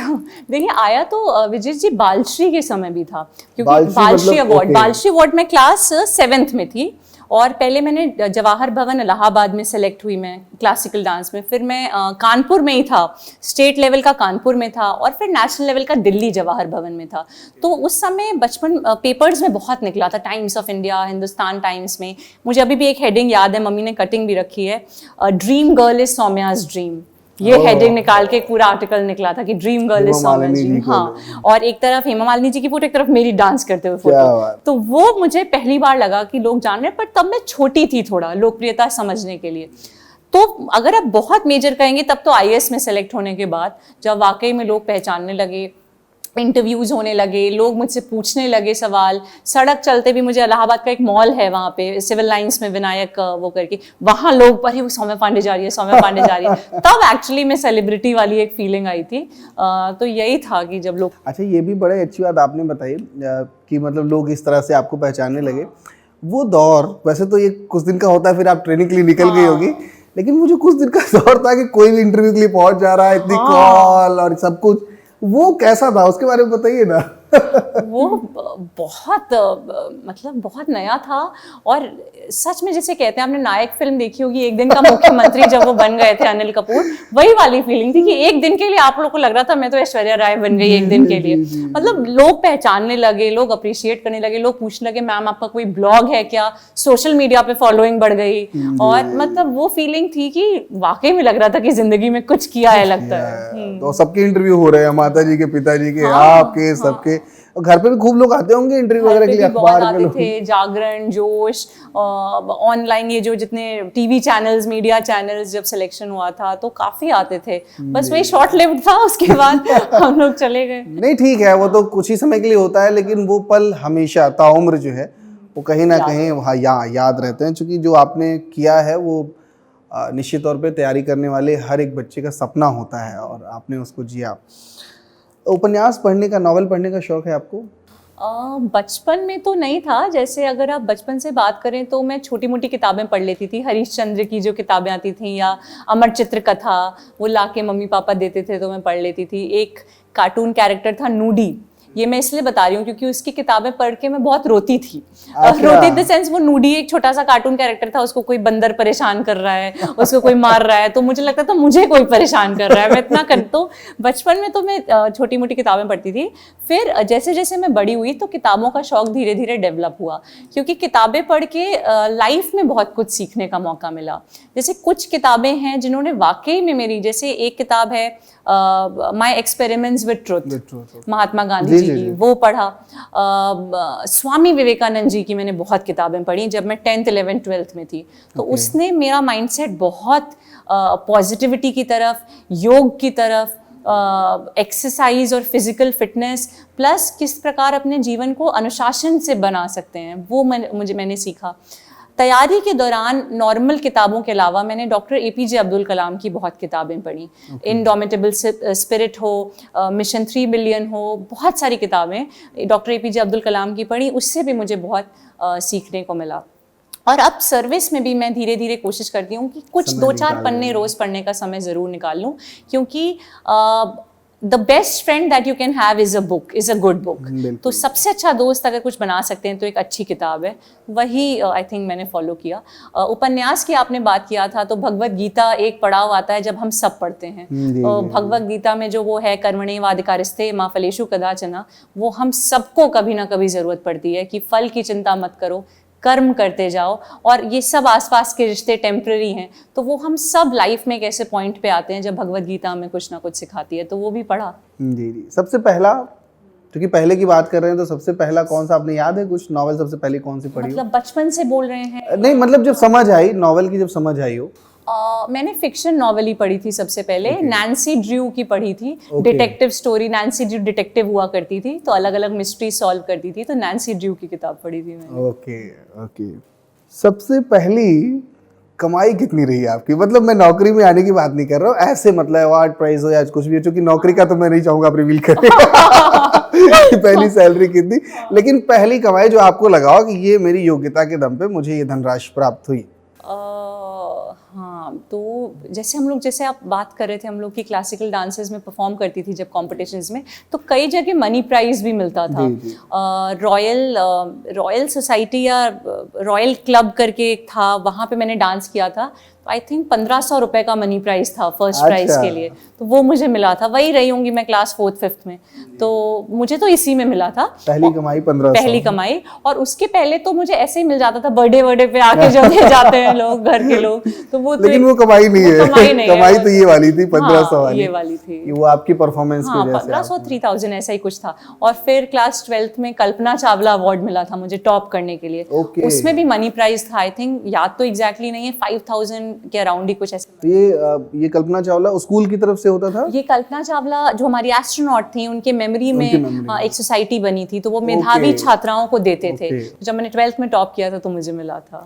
Speaker 1: देखिए आया तो विजय जी बालश्री के समय भी था, क्योंकि
Speaker 2: बालश्री
Speaker 1: बालश्री
Speaker 2: मतलब,
Speaker 1: अवार्ड,
Speaker 2: ओके।
Speaker 1: बालश्री अवार्ड में क्लास 7th में थी और पहले मैंने जवाहर भवन इलाहाबाद में सेलेक्ट हुई मैं क्लासिकल डांस में। फिर मैं कानपुर में ही था, स्टेट लेवल का कानपुर में था और फिर नेशनल लेवल का दिल्ली जवाहर भवन में था। तो उस समय बचपन पेपर्स में बहुत निकला था, times of India, Hindustan times में। मुझे अभी भी एक हेडिंग याद है, मम्मी ने कटिंग भी रखी है, dream girl is Saumya's dream. ये हेडिंग निकाल के पूरा आर्टिकल निकला था कि dream girl is Saumya's dream. हाँ, और एक तरफ हेमा मालिनी जी की फोटो, एक तरफ मेरी डांस करते हुए फोटो। तो वो मुझे पहली बार लगा कि लोग जान रहे हैं, पर तब मैं छोटी थी थोड़ा लोकप्रियता समझने के लिए। तो अगर आप बहुत मेजर कहेंगे तब तो IAS में सेलेक्ट होने के बाद, जब वाकई में लोग पहचानने लगे, इंटरव्यूज होने लगे, लोग मुझसे पूछने लगे सवाल। सड़क चलते भी, मुझे इलाहाबाद का एक मॉल है वहाँ पे सिविल लाइंस में, विनायक वो करके, वहाँ लोग पर ही वो सौम्या पांडे जा रही है, सौम्या पांडे जा रही है। तब एक्चुअली में सेलिब्रिटी वाली एक फीलिंग आई थी। तो यही था कि जब लोग।
Speaker 2: अच्छा, ये भी बड़े अच्छी बात आपने बताई कि मतलब लोग इस तरह से आपको पहचानने लगे। वो दौर वैसे तो ये कुछ दिन का होता है, फिर आप ट्रेनिंग के लिए निकल गई होगी, लेकिन वो जो कुछ दिन का दौर था कि कोई भी इंटरव्यू के लिए पहुंच जा रहा है, इतनी कॉल और सब कुछ, वो कैसा था? उसके बारे में बताइए ना।
Speaker 1: वो बहुत मतलब बहुत नया था। और सच में जैसे कहते हैं, आपने नायक फिल्म देखी होगी, एक दिन का मुख्यमंत्री, जब वो बन गए थे अनिल कपूर, वही वाली फीलिंग थी कि एक दिन के लिए आप लोगों को लग रहा था मैं तो ऐश्वर्या राय बन गई एक दिन के लिए। मतलब लोग पहचानने लगे, लोग अप्रिशिएट करने लगे, लोग पूछने लगे मैम आपका कोई ब्लॉग है क्या, सोशल मीडिया पे फॉलोइंग बढ़ गई। और मतलब वो फीलिंग थी कि वाकई में लग रहा था कि जिंदगी में कुछ किया है, लगता है।
Speaker 2: तो सबके इंटरव्यू हो रहे हैं, माता जी के, पिताजी के, आपके, सबके। और घर पे भी खूब लोग आते होंगे इंटरव्यू वगैरह के लिए, अखबार के लोग
Speaker 1: थे, जागरण, जोश, ऑनलाइन ये जो जितने टीवी चैनल्स, मीडिया चैनल्स, जब सिलेक्शन हुआ था तो काफी आते थे। बस वही शॉर्ट लिव्ड था, उसके बाद हम लोग चले गए।
Speaker 2: नहीं, ठीक है, वो तो कुछ ही समय के लिए होता है, लेकिन वो पल हमेशा ताउम्र जो है वो कहीं ना कहीं वहाँ याद रहते हैं, क्योंकि जो आपने किया है वो निश्चित तौर पे तैयारी करने वाले हर एक बच्चे का सपना होता है और आपने उसको जिया। उपन्यास पढ़ने का, नॉवेल पढ़ने का शौक है आपको?
Speaker 1: बचपन में तो नहीं था। जैसे अगर आप बचपन से बात करें तो मैं छोटी मोटी किताबें पढ़ लेती थी, हरीशचंद्र की जो किताबें आती थी या अमर चित्र कथा, वो लाके मम्मी पापा देते थे तो मैं पढ़ लेती थी। एक कार्टून कैरेक्टर था नूडी, ये मैं इसलिए बता रही हूँ क्योंकि उसकी किताबें पढ़ के मैं बहुत रोती थी। रोती इन द सेंस, वो नूडी एक छोटा सा कार्टून कैरेक्टर था, उसको कोई बंदर परेशान कर रहा है, उसको कोई मार रहा है, तो मुझे लगता था मुझे कोई परेशान कर रहा है, मैं इतना कर। तो बचपन में तो मैं छोटी मोटी किताबें पढ़ती थी। फिर जैसे जैसे मैं बड़ी हुई तो किताबों का शौक धीरे धीरे डेवलप हुआ, क्योंकि किताबें पढ़ के लाइफ में बहुत कुछ सीखने का मौका मिला। जैसे कुछ किताबें हैं जिन्होंने वाकई में मेरी, जैसे एक किताब है my experiments with truth, Mahatma Gandhi ji की, वो पढ़ा। स्वामी विवेकानंद जी की मैंने बहुत किताबें पढ़ी जब मैं 10th 11th 12th में थी। तो उसने मेरा माइंडसेट बहुत पॉजिटिविटी की तरफ, योग की तरफ, एक्सरसाइज और फिजिकल फिटनेस, प्लस किस प्रकार अपने जीवन को अनुशासन से बना सकते हैं, वो मैंने सीखा। तैयारी के दौरान नॉर्मल किताबों के अलावा मैंने डॉक्टर एपीजे अब्दुल कलाम की बहुत किताबें पढ़ी। इनडोमिटेबल स्पिरिट हो, मिशन 3 बिलियन हो, बहुत सारी किताबें डॉक्टर एपीजे अब्दुल कलाम की पढ़ी। उससे भी मुझे बहुत सीखने को मिला। और अब सर्विस में भी मैं धीरे धीरे कोशिश करती हूँ कि कुछ 2-4 पन्ने रोज पढ़ने का समय ज़रूर निकाल लूँ, क्योंकि the best friend that you can have is a book, is a good book. तो सबसे अच्छा दोस्त अगर कुछ बना सकते हैं तो एक अच्छी किताब है, वही आई थिंक मैंने फॉलो किया। उपन्यास की आपने बात किया था, तो भगवत गीता एक पड़ाव आता है जब हम सब पढ़ते हैं। भगवत गीता में जो वो है कर्मण्येवाधिकारस्ते मा फलेषु कदाचन, वो हम सबको कभी ना कभी ज़रूरत पड़ती है कि फल की चिंता मत करो, कर्म करते जाओ, और ये सब आसपास के रिश्ते टेम्पररी हैं। तो वो हम सब लाइफ में एक ऐसे पॉइंट पे आते हैं जब भगवत गीता हमें कुछ ना कुछ सिखाती है, तो वो भी पढ़ा।
Speaker 2: जी जी। सबसे पहला, क्योंकि पहले की बात कर रहे हैं, तो सबसे पहला कौन सा आपने याद है कुछ नॉवेल सबसे पहले कौन सी पढ़ी?
Speaker 1: मतलब बचपन से बोल रहे हैं?
Speaker 2: नहीं, मतलब जब समझ आई नॉवेल की, जब समझ आई हो।
Speaker 1: मैंने फिक्शन नॉवेल ही पढ़ी थी सबसे पहले। नैन्सी ड्रू की पढ़ी थी, detective story. Nancy Drew detective हुआ करती थी, तो अलग अलग मिस्ट्री सॉल्व करती थी, तो नैन्सी ड्रू की किताब पढ़ी थी मैंने।
Speaker 2: ओके। सबसे पहली कमाई कितनी रही आपकी? मतलब मैं नौकरी में आने की बात नहीं कर रहा हूँ, ऐसे मतलब अवार्ड प्राइज हो या कुछ भी हो, क्योंकि नौकरी का तो मैं नहीं चाहूंगा आप रिवील करें पहली सैलरी कितनी, लेकिन पहली कमाई जो आपको लगा हो कि ये मेरी योग्यता के दम पे मुझे ये धनराशि प्राप्त हुई।
Speaker 1: हाँ, तो जैसे आप बात कर रहे थे, हम लोग की क्लासिकल डांसेस में परफॉर्म करती थी जब कॉम्पिटिशन्स में, तो कई जगह मनी प्राइज भी मिलता था। रॉयल सोसाइटी या रॉयल क्लब करके एक था, वहाँ पे मैंने डांस किया था। आई थिंक 1500 रुपए का मनी प्राइज था फर्स्ट प्राइज के लिए, तो वो मुझे मिला था। वही रही होंगी मैं क्लास 4th 5th में, तो मुझे तो इसी में मिला था
Speaker 2: पहली कमाई 1500।
Speaker 1: पहली कमाई। और उसके पहले तो मुझे ऐसे ही मिल जाता था, बर्थडे पे आके जो दे जाते हैं लोग, घर के लोग, तो वो
Speaker 2: लेकिन वो कमाई नहीं है। कमाई तो ये वाली थी 1500 वाली,
Speaker 1: ये वाली थी,
Speaker 2: वो आपकी परफॉर्मेंस की वजह से।
Speaker 1: 1500 3000 ऐसा ही कुछ था। और फिर क्लास 12th में कल्पना चावला अवार्ड मिला था मुझे टॉप करने के लिए। उसमें भी मनी प्राइज था, आई थिंक याद तो एग्जैक्टली नहीं है, 5000 के अराउंड ही कुछ ऐसा।
Speaker 2: तो ये कल्पना चावला स्कूल की तरफ से होता था?
Speaker 1: ये कल्पना चावला जो हमारी एस्ट्रोनॉट थी, उनके मेमोरी में एक सोसाइटी बनी थी, तो वो मेधावी छात्राओं को देते थे। जब मैंने 12th में टॉप किया था तो मुझे मिला था।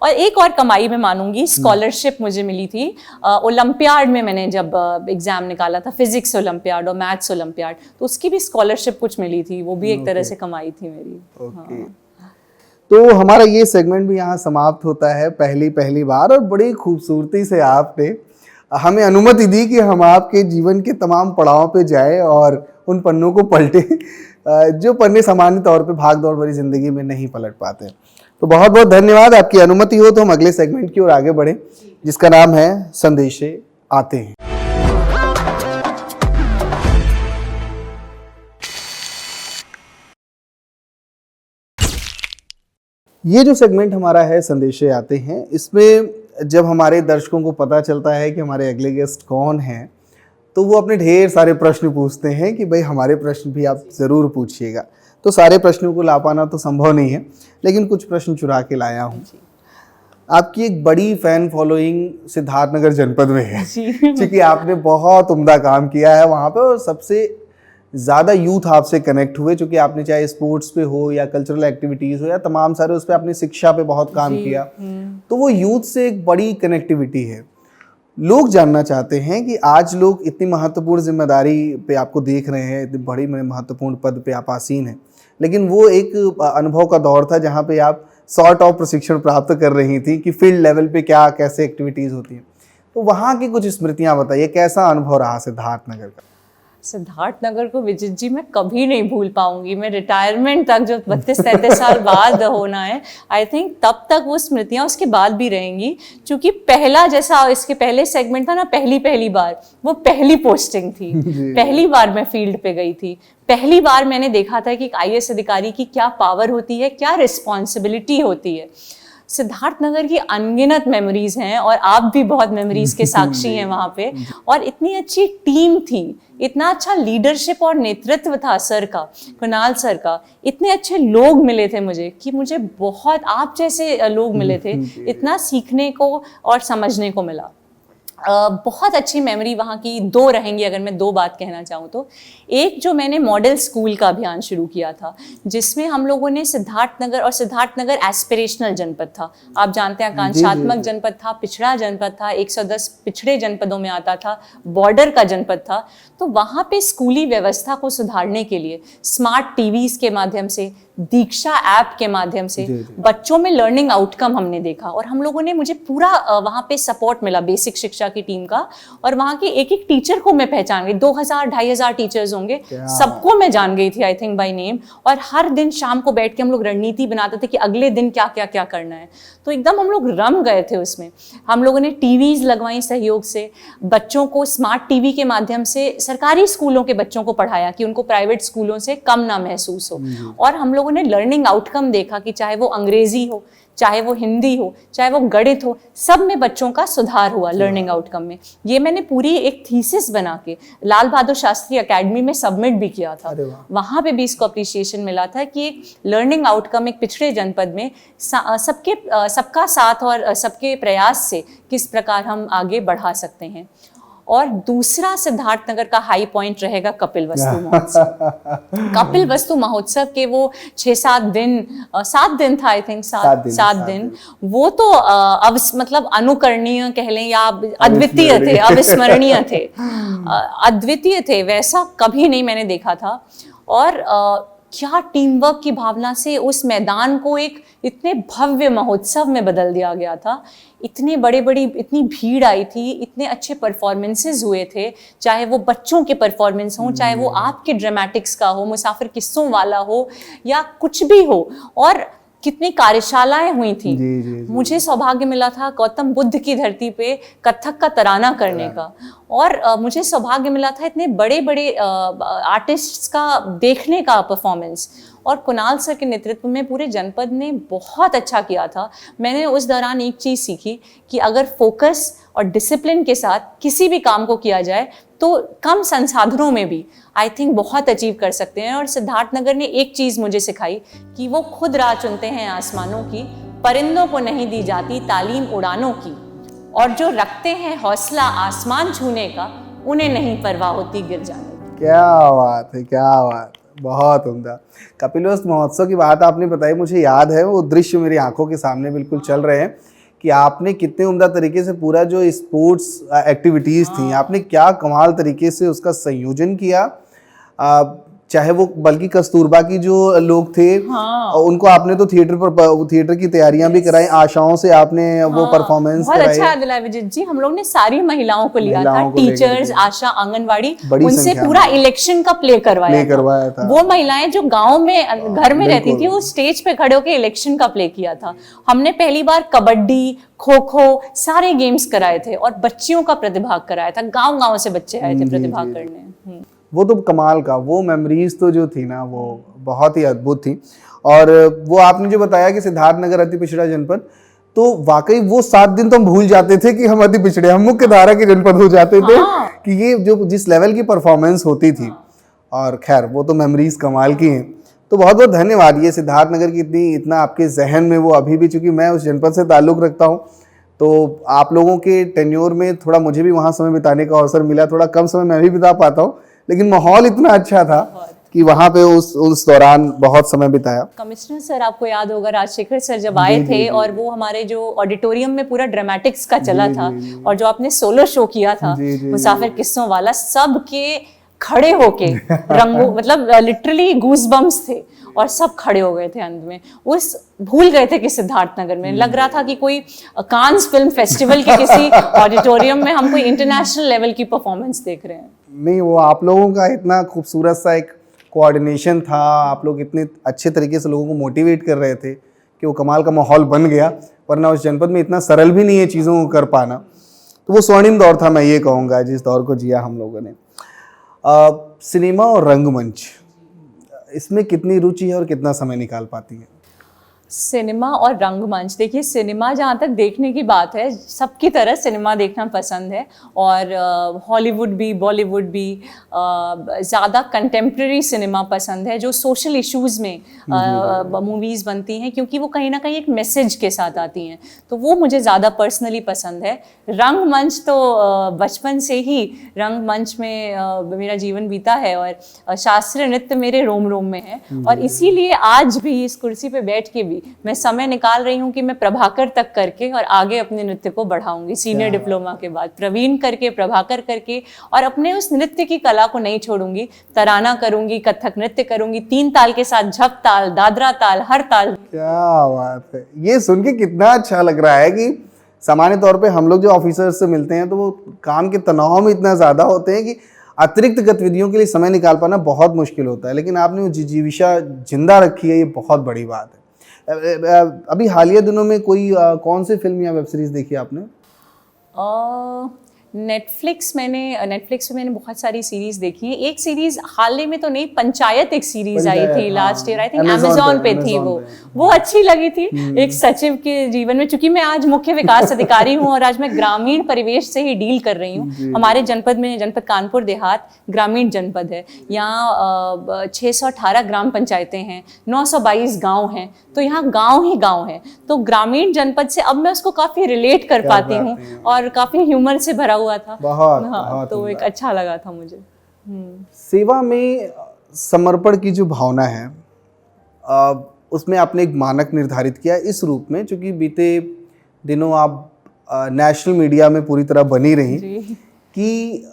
Speaker 1: और एक और कमाई मैं मानूंगी, स्कॉलरशिप मुझे मिली थी ओलंपियाड में। मैंने जब एग्जाम निकाला था, फिजिक्स ओलंपियाड और मैथ्स ओलंपियाड, तो उसकी भी स्कॉलरशिप कुछ मिली थी, वो भी एक तरह से कमाई थी मेरी।
Speaker 2: तो हमारा ये सेगमेंट भी यहाँ समाप्त होता है पहली बार, और बड़ी खूबसूरती से आपने हमें अनुमति दी कि हम आपके जीवन के तमाम पड़ावों पे जाएं और उन पन्नों को पलटे जो पन्ने सामान्य तौर पे भाग दौड़ भरी जिंदगी में नहीं पलट पाते। तो बहुत बहुत धन्यवाद। आपकी अनुमति हो तो हम अगले सेगमेंट की ओर आगे बढ़े, जिसका नाम है संदेशे आते हैं। ये जो सेगमेंट हमारा है संदेशे आते हैं, इसमें जब हमारे दर्शकों को पता चलता है कि हमारे अगले गेस्ट कौन हैं, तो वो अपने ढेर सारे प्रश्न पूछते हैं कि भाई हमारे प्रश्न भी आप ज़रूर पूछिएगा। तो सारे प्रश्नों को ला पाना तो संभव नहीं है, लेकिन कुछ प्रश्न चुरा के लाया हूँ। आपकी एक बड़ी फैन फॉलोइंग सिद्धार्थनगर जनपद में है, क्योंकि आपने बहुत उम्दा काम किया है वहाँ पे, और सबसे ज़्यादा यूथ आपसे कनेक्ट हुए, क्योंकि आपने चाहे स्पोर्ट्स पे हो या कल्चरल एक्टिविटीज़ हो या तमाम सारे, उस पर आपने शिक्षा पे बहुत काम किया, तो वो यूथ से एक बड़ी कनेक्टिविटी है। लोग जानना चाहते हैं कि आज लोग इतनी महत्वपूर्ण जिम्मेदारी पे आपको देख रहे हैं, इतनी बड़ी महत्वपूर्ण पद पे आप आसीन हैं, लेकिन वो एक अनुभव का दौर था जहाँ पे आप सॉर्ट ऑफ प्रशिक्षण प्राप्त कर रही थी कि फील्ड लेवल पे क्या कैसे एक्टिविटीज़ होती हैं। तो वहाँ की कुछ स्मृतियाँ बताइए, कैसा अनुभव रहा सिद्धार्थनगर का?
Speaker 1: सिद्धार्थनगर को विजित जी मैं कभी नहीं भूल पाऊंगी। मैं रिटायरमेंट तक, जो 32-33 साल बाद होना है, आई थिंक तब तक वो स्मृतियाँ उसके बाद भी रहेंगी। क्योंकि पहला, जैसा इसके पहले सेगमेंट था ना, पहली बार, वो पहली पोस्टिंग थी। पहली बार मैं फील्ड पे गई थी, पहली बार मैंने देखा था कि एक IAS अधिकारी की क्या पावर होती है, क्या रिस्पॉन्सिबिलिटी होती है। सिद्धार्थ नगर की अनगिनत मेमोरीज हैं और आप भी बहुत मेमोरीज के साक्षी हैं वहाँ पे। और इतनी अच्छी टीम थी, इतना अच्छा लीडरशिप और नेतृत्व था सर का, कुणाल सर का, इतने अच्छे लोग मिले थे मुझे कि मुझे बहुत आप जैसे लोग मिले थे, इतना सीखने को और समझने को मिला। बहुत अच्छी मेमोरी वहाँ की दो रहेंगी अगर मैं दो बात कहना चाहूँ तो। एक जो मैंने मॉडल स्कूल का अभियान शुरू किया था जिसमें हम लोगों ने सिद्धार्थनगर, और सिद्धार्थनगर एस्पिरेशनल जनपद था, आप जानते हैं आकांक्षात्मक जनपद था, पिछड़ा जनपद था, 110 पिछड़े जनपदों में आता था, बॉर्डर का जनपद था। तो वहाँ पे स्कूली व्यवस्था को सुधारने के लिए स्मार्ट टीवीज के माध्यम से, दीक्षा ऐप के माध्यम से बच्चों में लर्निंग आउटकम हमने देखा। और हम लोगों ने, मुझे पूरा वहाँ पे सपोर्ट मिला बेसिक शिक्षा की टीम का, और वहाँ के एक एक टीचर को मैं पहचान गई, 2000-2500 टीचर्स होंगे, सबको मैं जान गई थी आई थिंक बाय नेम। और हर दिन शाम को बैठ के हम लोग रणनीति बनाते थे कि अगले दिन क्या क्या क्या करना है। तो एकदम हम लोग रम गए थे उसमें। हम लोगों ने टीवीज लगवाई सहयोग से, बच्चों को स्मार्ट टीवी के माध्यम से सरकारी स्कूलों के बच्चों को पढ़ाया कि उनको प्राइवेट स्कूलों से कम ना महसूस हो। और हम लोगों ने लर्निंग आउटकम देखा कि चाहे वो अंग्रेजी हो, चाहे वो हिंदी हो, चाहे वो गणित हो, सब में बच्चों का सुधार हुआ लर्निंग आउटकम में। ये मैंने पूरी एक थीसिस बना के लाल बहादुर शास्त्री एकेडमी में सबमिट भी किया था। वहां पे भी इसको अप्रिशिएशन मिला था कि एक लर्निंग आउटकम एक पिछड़े जनपद में सबका साथ और सबके प्रयास से किस प्रकार हम आगे बढ़ा सकते हैं। और दूसरा सिद्धार्थनगर का हाई पॉइंट रहेगा कपिल वस्तु महोत्सव। कपिल वस्तु महोत्सव के वो 6-7 दिन, 7 दिन था आई थिंक, 7 दिन, वो तो मतलब अनुकरणीय कह लें या अद्वितीय थे, अविस्मरणीय थे, अद्वितीय थे, वैसा कभी नहीं मैंने देखा था। और क्या टीम वर्क की भावना से उस मैदान को एक इतने भव्य महोत्सव में बदल दिया गया था। इतनी इतनी भीड़ आई थी, इतने अच्छे परफॉर्मेंसेस हुए थे, चाहे वो बच्चों के परफॉर्मेंस हो, चाहे वो आपके ड्रामेटिक्स का हो, मुसाफिर किस्सों वाला हो, या कुछ भी हो। और कितनी कार्यशालाएं हुई थी। मुझे सौभाग्य मिला था गौतम बुद्ध की धरती पे कथक का तराना करने का, और मुझे सौभाग्य मिला था इतने बड़े बड़े आर्टिस्ट्स का देखने का परफॉर्मेंस। और कुणाल सर के नेतृत्व में पूरे जनपद ने बहुत अच्छा किया था। मैंने उस दौरान एक चीज़ सीखी कि अगर फोकस और डिसिप्लिन के साथ किसी भी काम को किया जाए तो कम संसाधनों में भी आई थिंक बहुत अचीव कर सकते हैं। और सिद्धार्थनगर ने एक चीज़ मुझे सिखाई कि वो खुद राह चुनते हैं आसमानों की, परिंदों को नहीं दी जाती तालीम उड़ानों की, और जो रखते हैं हौसला आसमान छूने का, उन्हें नहीं परवाह होती गिर जाने की।
Speaker 2: क्या बात है, क्या बात, बहुत उम्दा। कपिल वस्तु महोत्सव की बात आपने बताई, मुझे याद है वो दृश्य मेरी आंखों के सामने बिल्कुल चल रहे हैं कि आपने कितने उम्दा तरीके से पूरा जो स्पोर्ट्स एक्टिविटीज़ थी, आपने क्या कमाल तरीके से उसका संयोजन किया। चाहे वो बल्कि कस्तूरबा की जो लोग थे, उनको आपने तो थिएटर की तैयारियां भी कराई, आशाओं से आपने वो परफॉर्मेंस
Speaker 1: बहुत अच्छा याद दिलाया विजित जी। हम लोग ने सारी महिलाओं को लिया था, टीचर्स, आशा, आंगनवाड़ी, उनसे पूरा इलेक्शन का प्ले करवाया था। वो महिलाएं जो गाँव में घर में रहती थी, वो स्टेज पे खड़े होकर इलेक्शन का प्ले किया था। हमने पहली बार कबड्डी, खो खो, सारे गेम्स कराए थे और बच्चियों का प्रतिभाग कराया था। गाँव से बच्चे आए थे प्रतिभाग करने।
Speaker 2: वो तो कमाल का, वो मेमोरीज तो जो थी ना वो बहुत ही अद्भुत थी। और वो आपने जो बताया कि सिद्धार्थनगर अति पिछड़ा जनपद, तो वाकई वो 7 दिन तो हम भूल जाते थे कि हम अति पिछड़े, हम मुख्य धारा के जनपद हो जाते थे कि ये जो जिस लेवल की परफॉर्मेंस होती थी। और खैर वो तो मेमोरीज कमाल की हैं। तो बहुत बहुत धन्यवाद। ये सिद्धार्थनगर की इतना आपके जहन में वो अभी भी, चूँकि मैं उस जनपद से ताल्लुक़ रखता हूँ, तो आप लोगों के टेन्योर में थोड़ा मुझे भी वहाँ समय बिताने का अवसर मिला। थोड़ा कम समय मैं भी बिता पाता हूँ, लेकिन माहौल इतना अच्छा था कि वहाँ पे उस दौरान बहुत समय बिताया।
Speaker 1: कमिश्नर सर, आपको याद होगा राजशेखर सर जब आए थे और वो हमारे जो ऑडिटोरियम में पूरा ड्रामेटिक्स का चला था, और जो आपने सोलो शो किया था मुसाफिर किस्सों वाला, सब के खड़े होके रंगों, मतलब लिटरली गूज बम्स थे और सब खड़े हो गए थे अंत में। भूल गए थे कि सिद्धार्थनगर में लग रहा था कि कोई कांस फिल्म फेस्टिवल के किसी ऑडिटोरियम में हम कोई इंटरनेशनल लेवल की परफॉर्मेंस देख रहे हैं।
Speaker 2: नहीं, वो आप लोगों का इतना खूबसूरत सा एक कोऑर्डिनेशन था, आप लोग इतने अच्छे तरीके से लोगों को मोटिवेट कर रहे थे कि वो कमाल का माहौल बन गया। वरना उस जनपद में इतना सरल भी नहीं है चीज़ों को कर पाना। तो वो स्वर्णिम दौर था, मैं ये कहूँगा, जिस दौर को जिया हम लोगों ने। सिनेमा और रंगमंच, इसमें कितनी रुचि है और कितना समय निकाल पाती है?
Speaker 1: सिनेमा और रंगमंच, देखिए सिनेमा जहाँ तक देखने की बात है, सबकी तरह सिनेमा देखना पसंद है, और हॉलीवुड भी, बॉलीवुड भी, ज़्यादा कंटेम्प्रेरी सिनेमा पसंद है जो सोशल इश्यूज़ में मूवीज़ बनती हैं, क्योंकि वो कहीं ना कहीं एक मैसेज के साथ आती हैं, तो वो मुझे ज़्यादा पर्सनली पसंद है। रंगमंच तो बचपन से ही रंगमंच में मेरा जीवन बीता है, और शास्त्रीय नृत्य मेरे रोम रोम में है, और इसीलिए आज भी इस कुर्सी पे बैठ के भी मैं समय निकाल रही हूँ कि मैं प्रभाकर तक करके और आगे अपने नृत्य को बढ़ाऊंगी, सीनियर डिप्लोमा के बाद प्रवीण करके, प्रभाकर करके, और अपने उस नृत्य की कला को नहीं छोड़ूंगी। तराना करूंगी, कथक नृत्य करूंगी, 3 ताल के साथ झप ताल, दादरा ताल, हर ताल।
Speaker 2: क्या बात है, ये सुन के कितना अच्छा लग रहा है कि सामान्य तौर पे हम लोग जो ऑफिसर्स से मिलते हैं तो वो काम के तनाव में इतना ज़्यादा होते हैं कि अतिरिक्त गतिविधियों के लिए समय निकाल पाना बहुत मुश्किल होता है, लेकिन आपने वो जिजीविषा जिंदा रखी है, ये बहुत बड़ी बात है। अभी हालिया दिनों में कोई कौन सी फिल्म या वेब सीरीज देखी आपने?
Speaker 1: नेटफ्लिक्स पे मैंने बहुत सारी सीरीज देखी है। एक सीरीज हाल ही में तो नहीं, पंचायत एक सीरीज आई थी last year, I think Amazon पे थी, वो अच्छी लगी थी। एक सचिव के जीवन में, चूंकि मैं आज मुख्य विकास अधिकारी हूँ और आज मैं ग्रामीण परिवेश से ही डील कर रही हूँ। हमारे जनपद में, जनपद कानपुर देहात ग्रामीण जनपद है, यहाँ 618 ग्राम पंचायतें हैं, 922 गाँव हैं, तो यहाँ गाँव ही गाँव है। तो ग्रामीण जनपद से अब मैं उसको काफी रिलेट कर पाती हूँ, और काफी ह्यूमर से भरा हुआ था।
Speaker 2: बहुत
Speaker 1: तो एक अच्छा लगा था मुझे।
Speaker 2: सेवा में समर्पण की जो भावना है, उसमें आपने एक मानक निर्धारित किया इस रूप में, क्योंकि बीते दिनों आप नेशनल मीडिया में पूरी तरह बनी रही कि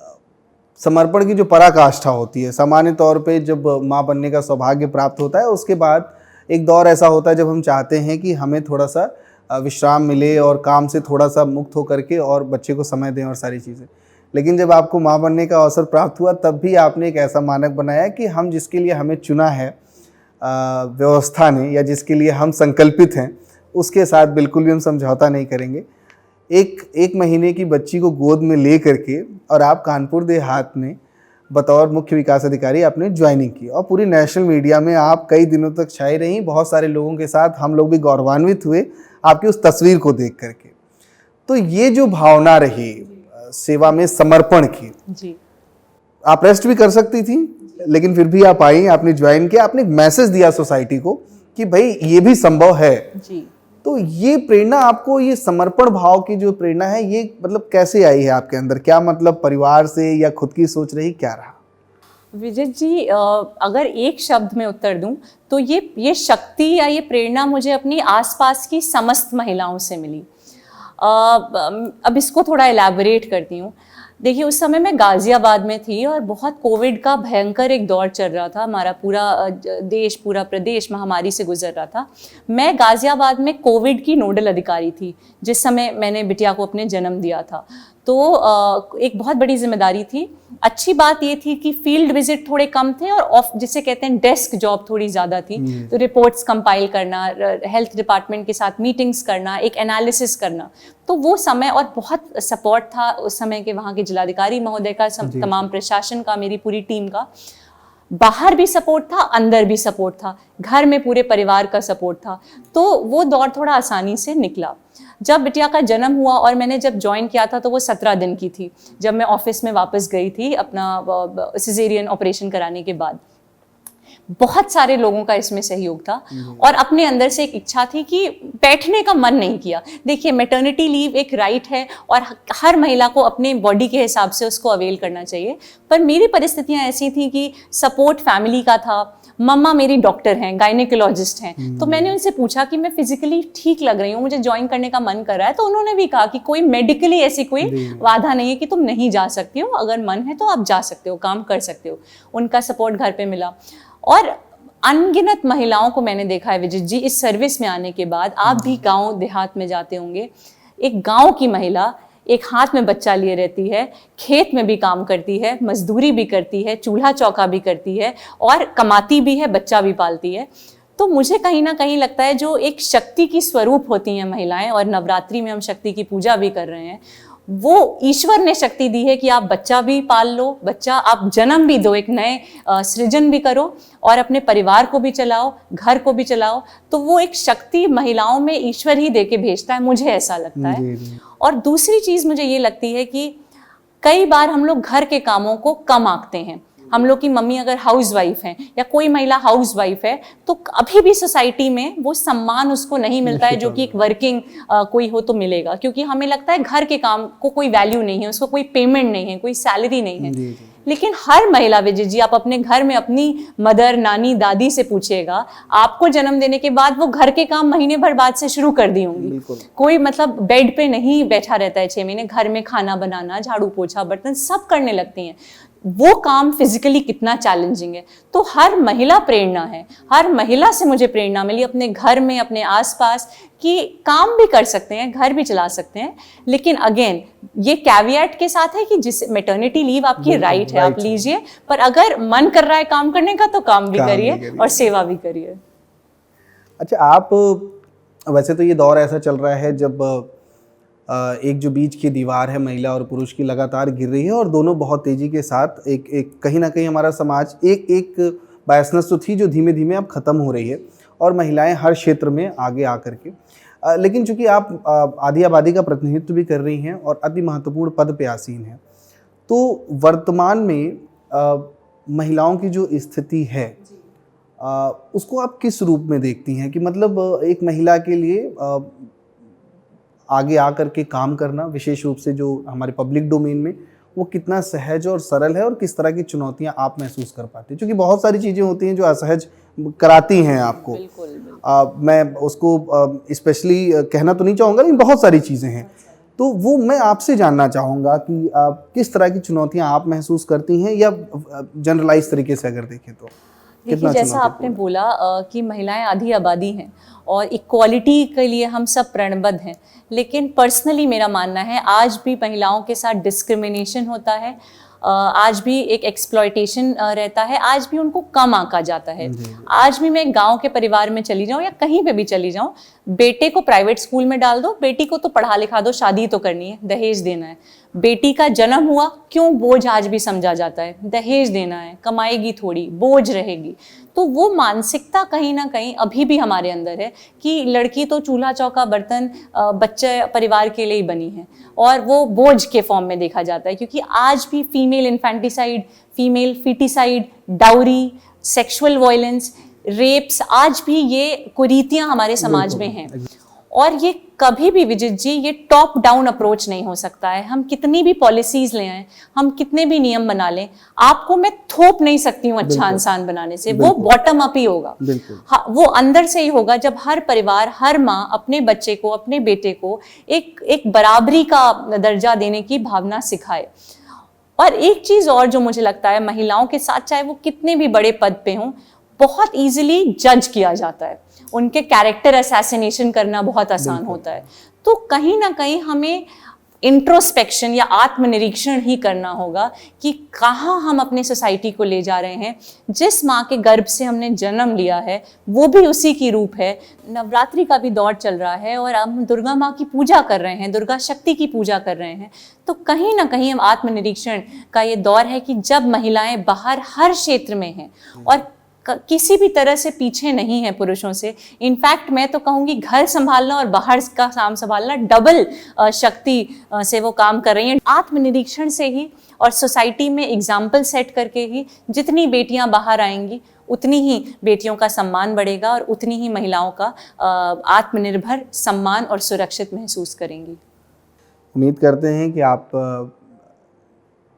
Speaker 2: समर्पण की जो पराकाष्ठा होती है, सामान्य तौर पे जब माँ बनने का सौभाग्य प्राप्त होता है, उसके बाद एक दौर ऐसा होता है जब हम चाहते हैं कि हमें थोड़ा सा विश्राम मिले और काम से थोड़ा सा मुक्त हो करके और बच्चे को समय दें और सारी चीज़ें। लेकिन जब आपको माँ बनने का अवसर प्राप्त हुआ, तब भी आपने एक ऐसा मानक बनाया कि हम जिसके लिए हमें चुना है व्यवस्था ने, या जिसके लिए हम संकल्पित हैं, उसके साथ बिल्कुल भी हम समझौता नहीं करेंगे। एक महीने की बच्ची को गोद में ले करके और आप कानपुर देहात में बतौर मुख्य विकास अधिकारी आपने ज्वाइनिंग की, और पूरी नेशनल मीडिया में आप कई दिनों तक छाई रहीं। बहुत सारे लोगों के साथ हम लोग भी गौरवान्वित हुए आपकी उस तस्वीर को देख करके। तो ये जो भावना रही सेवा में समर्पण की
Speaker 1: जी,
Speaker 2: आप रेस्ट भी कर सकती थी, लेकिन फिर भी आप आई, आपने ज्वाइन किया, आपने एक मैसेज दिया सोसाइटी को कि भाई ये भी संभव है
Speaker 1: जी।
Speaker 2: तो ये प्रेरणा आपको, ये समर्पण भाव की जो प्रेरणा है, ये मतलब कैसे आई है आपके अंदर? क्या मतलब परिवार से या खुद की सोच रही, क्या रहा?
Speaker 1: विजित जी, अगर एक शब्द में उत्तर दूं तो ये शक्ति या ये प्रेरणा मुझे अपनी आसपास की समस्त महिलाओं से मिली। अब इसको थोड़ा इलैबोरेट करती हूँ। देखिए, उस समय मैं गाजियाबाद में थी और बहुत कोविड का भयंकर एक दौर चल रहा था। हमारा पूरा देश, पूरा प्रदेश महामारी से गुजर रहा था। मैं गाजियाबाद में कोविड की नोडल अधिकारी थी जिस समय मैंने बिटिया को अपने जन्म दिया था। तो एक बहुत बड़ी जिम्मेदारी थी। अच्छी बात ये थी कि फील्ड विजिट थोड़े कम थे और ऑफ, जिसे कहते हैं डेस्क जॉब, थोड़ी ज़्यादा थी। तो रिपोर्ट्स कंपाइल करना, हेल्थ डिपार्टमेंट के साथ मीटिंग्स करना, एक एनालिसिस करना, तो वो समय, और बहुत सपोर्ट था उस समय के वहाँ के जिलाधिकारी महोदय का, तमाम प्रशासन का, मेरी पूरी टीम का। बाहर भी सपोर्ट था, अंदर भी सपोर्ट था, घर में पूरे परिवार का सपोर्ट था। तो वो दौर थोड़ा आसानी से निकला। जब बिटिया का जन्म हुआ और मैंने जब ज्वाइन किया था तो वो 17 दिन की थी जब मैं ऑफिस में वापस गई थी अपना सिजेरियन ऑपरेशन कराने के बाद। बहुत सारे लोगों का इसमें सहयोग था और अपने अंदर से एक इच्छा थी कि बैठने का मन नहीं किया। देखिए, मैटरनिटी लीव एक राइट है और हर महिला को अपने बॉडी के हिसाब से उसको अवेल करना चाहिए, पर मेरी परिस्थितियां ऐसी थी कि सपोर्ट फैमिली का था। मम्मा मेरी डॉक्टर हैं, गायनेकोलॉजिस्ट हैं, तो मैंने उनसे पूछा कि मैं फिजिकली ठीक लग रही हूँ, मुझे ज्वाइन करने का मन कर रहा है, तो उन्होंने भी कहा कि कोई मेडिकली ऐसी कोई बाधा नहीं है कि तुम नहीं जा सकती हो, अगर मन है तो आप जा सकते हो, काम कर सकते हो। उनका सपोर्ट घर पे मिला। और अनगिनत महिलाओं को मैंने देखा है विजित जी, इस सर्विस में आने के बाद। आप भी गांव देहात में जाते होंगे, एक गांव की महिला एक हाथ में बच्चा लिए रहती है, खेत में भी काम करती है, मजदूरी भी करती है, चूल्हा चौका भी करती है और कमाती भी है, बच्चा भी पालती है। तो मुझे कहीं ना कहीं लगता है जो एक शक्ति की स्वरूप होती हैं महिलाएं, और नवरात्रि में हम शक्ति की पूजा भी कर रहे हैं, वो ईश्वर ने शक्ति दी है कि आप बच्चा भी पाल लो, बच्चा आप जन्म भी दो, एक नए सृजन भी करो और अपने परिवार को भी चलाओ, घर को भी चलाओ। तो वो एक शक्ति महिलाओं में ईश्वर ही दे के भेजता है, मुझे ऐसा लगता है। और दूसरी चीज मुझे ये लगती है कि कई बार हम लोग घर के कामों को कम आंकते हैं। हम लोग की मम्मी अगर हाउस वाइफ है या कोई महिला हाउस वाइफ है तो अभी भी सोसाइटी में वो सम्मान उसको नहीं मिलता है जो कि एक वर्किंग कोई हो तो मिलेगा, क्योंकि हमें लगता है घर के काम को कोई वैल्यू नहीं है, उसको कोई पेमेंट नहीं है, कोई सैलरी नहीं है। लेकिन हर महिला, विजय जी, आप अपने घर में अपनी मदर, नानी, दादी से पूछिएगा, आपको जन्म देने के बाद वो घर के काम महीने भर बाद से शुरू कर दी होंगी। कोई मतलब बेड पे नहीं बैठा रहता है 6 महीने, घर में खाना बनाना, झाड़ू पोछा, बर्तन सब करने लगती हैं। वो काम फिजिकली कितना चैलेंजिंग है। तो हर महिला प्रेरणा है, हर महिला से मुझे प्रेरणा मिली अपने घर में, अपने आसपास, कि काम भी कर सकते हैं, घर भी चला सकते हैं। लेकिन अगेन ये कैविएट के साथ है कि जिस मैटरनिटी लीव आपकी राइट है, आप लीजिए, पर अगर मन कर रहा है काम करने का तो काम भी करिए और सेवा भी करिए।
Speaker 2: अच्छा, आप वैसे तो ये दौर ऐसा चल रहा है जब एक जो बीच की दीवार है महिला और पुरुष की लगातार गिर रही है और दोनों बहुत तेजी के साथ एक कहीं ना कहीं हमारा समाज एक बायसनेस तो थी जो धीमे धीमे अब खत्म हो रही है और महिलाएं हर क्षेत्र में आगे आकर के लेकिन चूंकि आप आधी आबादी का प्रतिनिधित्व भी कर रही हैं और अति महत्वपूर्ण पद पे आसीन हैं, तो वर्तमान में महिलाओं की जो स्थिति है उसको आप किस रूप में देखती हैं कि मतलब एक महिला के लिए आगे आकर के काम करना, विशेष रूप से जो हमारे पब्लिक डोमेन में, वो कितना सहज और सरल है और किस तरह की चुनौतियां आप महसूस कर पाते हैं? क्योंकि बहुत सारी चीज़ें होती हैं जो असहज कराती हैं आपको। बिल्कुल। मैं उसको स्पेशली कहना तो नहीं चाहूँगा, लेकिन बहुत सारी चीज़ें हैं, तो वो मैं आपसे जानना चाहूँगा कि किस तरह की चुनौतियाँ आप महसूस करती हैं, या जनरलाइज तरीके से अगर देखें तो।
Speaker 1: देखिए, जैसा आपने बोला कि महिलाएं आधी आबादी हैं और इक्वालिटी के लिए हम सब प्रणबद्ध हैं, लेकिन पर्सनली मेरा मानना है आज भी महिलाओं के साथ डिस्क्रिमिनेशन होता है, आज भी एक एक्सप्लॉयटेशन रहता है, आज भी उनको कम आंका जाता है। आज भी मैं गांव के परिवार में चली जाऊं या कहीं पे भी चली जाऊं, बेटे को प्राइवेट स्कूल में डाल दो, बेटी को तो पढ़ा लिखा दो, शादी तो करनी है, दहेज देना है। बेटी का जन्म हुआ, क्यों बोझ आज भी समझा जाता है, दहेज देना है, कमाएगी थोड़ी, बोझ रहेगी। तो वो मानसिकता कहीं ना कहीं अभी भी हमारे अंदर है कि लड़की तो चूल्हा चौका बर्तन बच्चे परिवार के लिए ही बनी है, और वो बोझ के फॉर्म में देखा जाता है। क्योंकि आज भी female infanticide, female foeticide, dowry, sexual violence, rapes, आज भी ये कुरीतियां हमारे समाज में हैं। और ये कभी भी, विजित जी, ये टॉप डाउन अप्रोच नहीं हो सकता है। हम कितनी भी पॉलिसीज ले आए, हम कितने भी नियम बना लें, आपको मैं थोप नहीं सकती हूँ अच्छा इंसान बनाने से। वो बॉटम अप ही होगा, वो अंदर से ही होगा, जब हर परिवार, हर माँ अपने बच्चे को, अपने बेटे को एक बराबरी का दर्जा देने की भावना सिखाए। और एक चीज और जो मुझे लगता है, महिलाओं के साथ चाहे वो कितने भी बड़े पद पे हों, बहुत इजीली जज किया जाता है, उनके कैरेक्टर असैसिनेशन करना बहुत आसान होता है। तो कहीं ना कहीं हमें इंट्रोस्पेक्शन या आत्मनिरीक्षण ही करना होगा कि कहाँ हम अपने सोसाइटी को ले जा रहे हैं। जिस माँ के गर्भ से हमने जन्म लिया है वो भी उसी की रूप है। नवरात्रि का भी दौर चल रहा है और हम दुर्गा माँ की पूजा कर रहे हैं, दुर्गा शक्ति की पूजा कर रहे हैं। तो कहीं ना कहीं हम आत्मनिरीक्षण का ये दौर है कि जब महिलाएं बाहर हर क्षेत्र में हैं और किसी भी तरह से पीछे नहीं है पुरुषों से। इनफैक्ट मैं तो कहूँगी घर संभालना और बाहर का काम संभालना डबल शक्ति से वो काम कर रही हैं। आत्मनिरीक्षण से ही और सोसाइटी में एग्जाम्पल सेट करके ही जितनी बेटियां बाहर आएंगी उतनी ही बेटियों का सम्मान बढ़ेगा और उतनी ही महिलाओं का आत्मनिर्भर, सम्मान और सुरक्षित महसूस करेंगी।
Speaker 2: उम्मीद करते हैं कि आप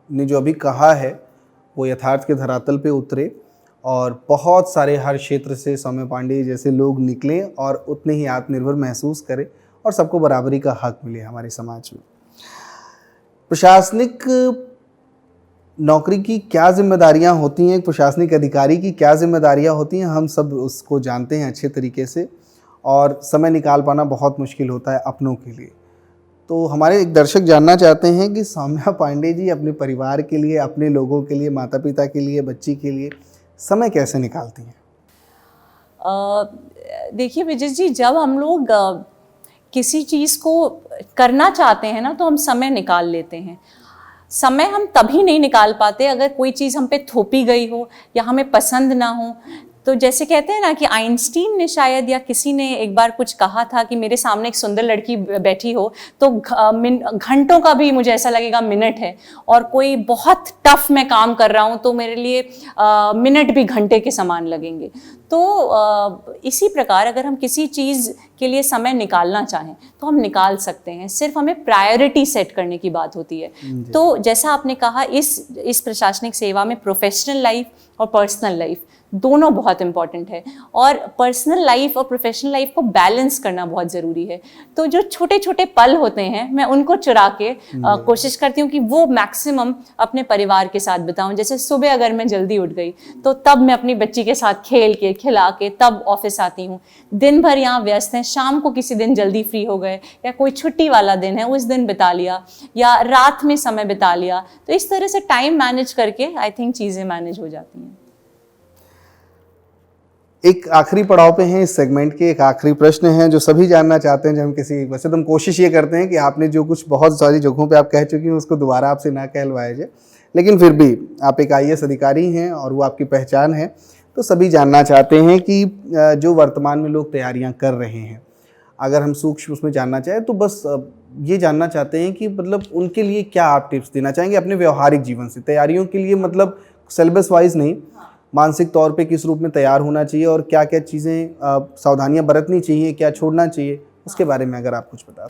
Speaker 2: ने जो अभी कहा है वो यथार्थ के धरातल पे उतरे और बहुत सारे हर क्षेत्र से सौम्या पांडे जैसे लोग निकलें और उतने ही आत्मनिर्भर महसूस करें और सबको बराबरी का हक मिले हमारे समाज में। प्रशासनिक नौकरी की क्या जिम्मेदारियां होती हैं, एक प्रशासनिक अधिकारी की क्या जिम्मेदारियां होती हैं, हम सब उसको जानते हैं अच्छे तरीके से, और समय निकाल पाना बहुत मुश्किल होता है अपनों के लिए। तो हमारे एक दर्शक जानना चाहते हैं कि सौम्या पांडे जी अपने परिवार के लिए, अपने लोगों के लिए, माता पिता के लिए, बच्ची के लिए समय कैसे निकालती हैं?
Speaker 1: देखिए विजय जी, जब हम लोग किसी चीज़ को करना चाहते हैं ना तो हम समय निकाल लेते हैं। समय हम तभी नहीं निकाल पाते अगर कोई चीज़ हम पे थोपी गई हो या हमें पसंद ना हो। तो जैसे कहते हैं ना कि आइंस्टीन ने शायद या किसी ने एक बार कुछ कहा था कि मेरे सामने एक सुंदर लड़की बैठी हो तो घंटों का भी मुझे ऐसा लगेगा मिनट है, और कोई बहुत टफ मैं काम कर रहा हूँ तो मेरे लिए मिनट भी घंटे के समान लगेंगे। तो इसी प्रकार अगर हम किसी चीज़ के लिए समय निकालना चाहें तो हम निकाल सकते हैं, सिर्फ हमें प्रायोरिटी सेट करने की बात होती है। तो जैसा आपने कहा, इस प्रशासनिक सेवा में प्रोफेशनल लाइफ और पर्सनल लाइफ दोनों बहुत इंपॉर्टेंट है, और पर्सनल लाइफ और प्रोफेशनल लाइफ को बैलेंस करना बहुत ज़रूरी है। तो जो छोटे छोटे पल होते हैं मैं उनको चुरा के कोशिश करती हूँ कि वो मैक्सिमम अपने परिवार के साथ बिताऊं। जैसे सुबह अगर मैं जल्दी उठ गई तो तब मैं अपनी बच्ची के साथ खेल के खिला के तब ऑफिस आती हूँ। दिन भर यहाँ व्यस्त हैं, शाम को किसी दिन जल्दी फ्री हो गए या कोई छुट्टी वाला दिन है उस दिन बिता लिया, या रात में समय बिता लिया। तो इस तरह से टाइम मैनेज करके आई थिंक चीज़ें मैनेज हो जाती हैं।
Speaker 2: एक आखिरी पड़ाव पे हैं इस सेगमेंट के, एक आखिरी प्रश्न है जो सभी जानना चाहते हैं। जब हम वैसे तो हम कोशिश ये करते हैं कि आपने जो कुछ बहुत सारी जगहों पे आप कह चुकी हैं उसको दोबारा आपसे ना कहलवाया जाए, लेकिन फिर भी आप एक IAS अधिकारी हैं और वो आपकी पहचान है, तो सभी जानना चाहते हैं कि जो वर्तमान में लोग तैयारियां कर रहे हैं, अगर हम सूक्ष्म उसमें जानना चाहें तो बस ये जानना चाहते हैं कि मतलब उनके लिए क्या आप टिप्स देना चाहेंगे अपने व्यवहारिक जीवन से, तैयारियों के लिए, मतलब सिलेबस वाइज नहीं, मानसिक तौर पे किस रूप में तैयार होना चाहिए और क्या क्या चीज़ें सावधानियां बरतनी चाहिए, क्या छोड़ना चाहिए, उसके बारे में अगर आप कुछ बता।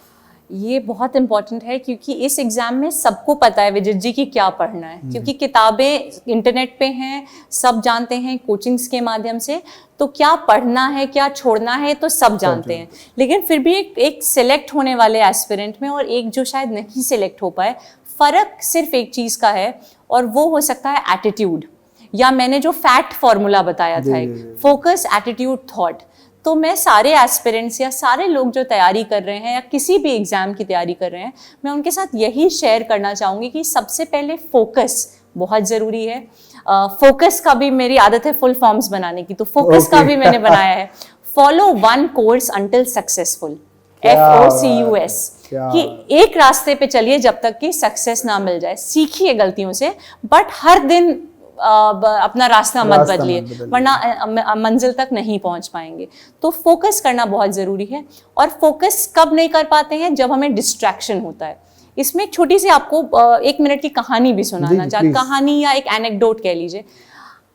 Speaker 1: ये बहुत इम्पॉर्टेंट है क्योंकि इस एग्ज़ाम में सबको पता है विजित जी की क्या पढ़ना है, क्योंकि किताबें इंटरनेट पे हैं, सब जानते हैं कोचिंग्स के माध्यम से, तो क्या पढ़ना है क्या छोड़ना है तो सब जानते हैं। लेकिन फिर भी एक सिलेक्ट होने वाले एस्पिरेंट में और एक जो शायद नहीं सिलेक्ट हो पाए, फ़र्क सिर्फ एक चीज़ का है और वो हो सकता है एटीट्यूड, या मैंने जो फैक्ट फॉर्मूला बताया था, फोकस, एटीट्यूड, थॉट। तो मैं सारे एस्पिरेंट्स या सारे लोग जो तैयारी कर रहे हैं या किसी भी एग्जाम की तैयारी कर रहे हैं, मैं उनके साथ यही शेयर करना चाहूँगी कि सबसे पहले फोकस बहुत ज़रूरी है। फोकस का भी मेरी आदत है फुल फॉर्म्स बनाने की, तो फोकस का भी मैंने बनाया है, follow one course until successful, FOCUS, कि एक रास्ते पे चलिए जब तक कि सक्सेस ना मिल जाए। सीखिए गलतियों से, बट हर दिन अपना रास्ता मत बदलिए, वरना मंजिल तक नहीं पहुंच पाएंगे। तो फोकस करना बहुत ज़रूरी है। और फोकस कब नहीं कर पाते हैं? जब हमें डिस्ट्रैक्शन होता है। इसमें एक छोटी सी आपको 1 मिनट की कहानी भी सुनाना चाहती, कहानी या एक एनेक्डोट कह लीजिए।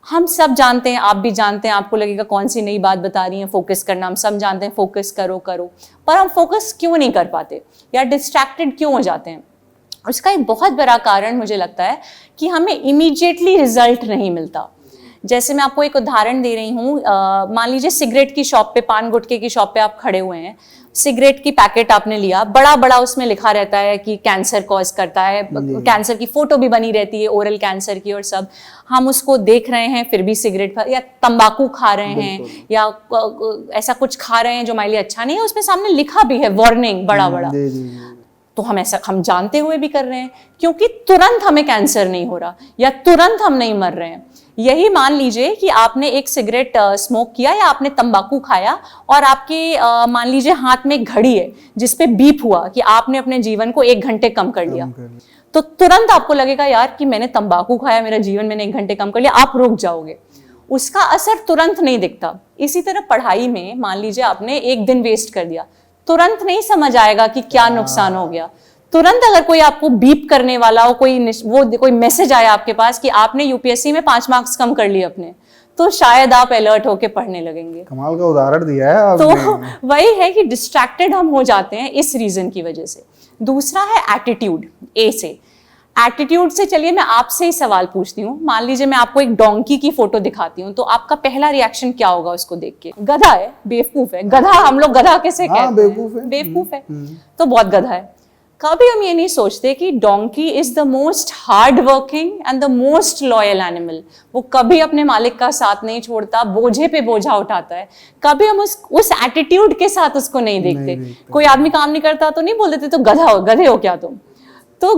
Speaker 1: हम सब जानते हैं, आप भी जानते हैं, आपको लगेगा कौन सी नई बात बता रही हैं, फोकस करना, हम सब जानते हैं फोकस करो करो, पर हम फोकस क्यों नहीं कर पाते या डिस्ट्रैक्टेड क्यों हो जाते हैं? उसका एक बहुत बड़ा कारण मुझे लगता है कि हमें इमीडिएटली रिजल्ट नहीं मिलता। जैसे मैं आपको एक उदाहरण दे रही हूँ, मान लीजिए सिगरेट की शॉप पे, पान गुटखे की शॉप पे आप खड़े हुए हैं, सिगरेट की पैकेट आपने लिया, बड़ा बड़ा उसमें लिखा रहता है कि कैंसर कॉज करता है, कैंसर की फोटो भी बनी रहती है, ओरल कैंसर की, और सब हम उसको देख रहे हैं, फिर भी सिगरेट या तंबाकू खा रहे हैं या ऐसा कुछ खा रहे हैं जो हमारे लिए अच्छा नहीं है, उसमें सामने लिखा भी है वार्निंग बड़ा बड़ा, तो हम जानते हुए भी कर रहे हैं क्योंकि तुरंत हमें कैंसर नहीं हो रहा या तुरंत हम नहीं मर रहे हैं। यही मान लीजिए कि आपने एक सिगरेट स्मोक किया या आपने तंबाकू खाया और आपके मान लीजिए हाथ में एक घड़ी है जिसपे बीप हुआ कि आपने अपने जीवन को 1 घंटे कम कर लिया, तो तुरंत आपको लगेगा यार कि मैंने तंबाकू खाया, मेरा जीवन मैंने 1 घंटे कम कर लिया, आप रुक जाओगे। उसका असर तुरंत नहीं दिखता। इसी तरह पढ़ाई में मान लीजिए आपने 1 दिन वेस्ट कर दिया, तुरंत नहीं समझ आएगा कि क्या नुकसान हो गया। तुरंत अगर कोई आपको बीप करने वाला हो, कोई मैसेज आया आपके पास कि आपने यूपीएससी में 5 मार्क्स कम कर लिए अपने, तो शायद आप अलर्ट होके पढ़ने लगेंगे।
Speaker 2: कमाल का उदाहरण दिया है आपने।
Speaker 1: तो वही है कि डिस्ट्रैक्टेड हम हो जाते हैं इस रीजन की वजह से। दूसरा है एटीट्यूड, ए से। एटीट्यूड से चलिए मैं आपसे ही सवाल पूछती हूँ। मान लीजिए मैं आपको एक डोंकी की फोटो दिखाती हूँ, तो आपका पहला रिएक्शन क्या होगा उसको देख के? गधा है, बेवकूफ है। गधा हम लोग गधा कैसे कहते हैं? बेवकूफ है, तो बहुत गधा है। कभी हम ये नहीं सोचते कि donkey is the most hard working and the most loyal animal. वो कभी अपने मालिक का साथ नहीं छोड़ता, बोझे पे बोझा उठाता है। कभी हम उस एटीट्यूड के साथ उसको नहीं देखते। कोई आदमी काम नहीं करता तो नहीं बोल देते तो गधे हो क्या तुम। तो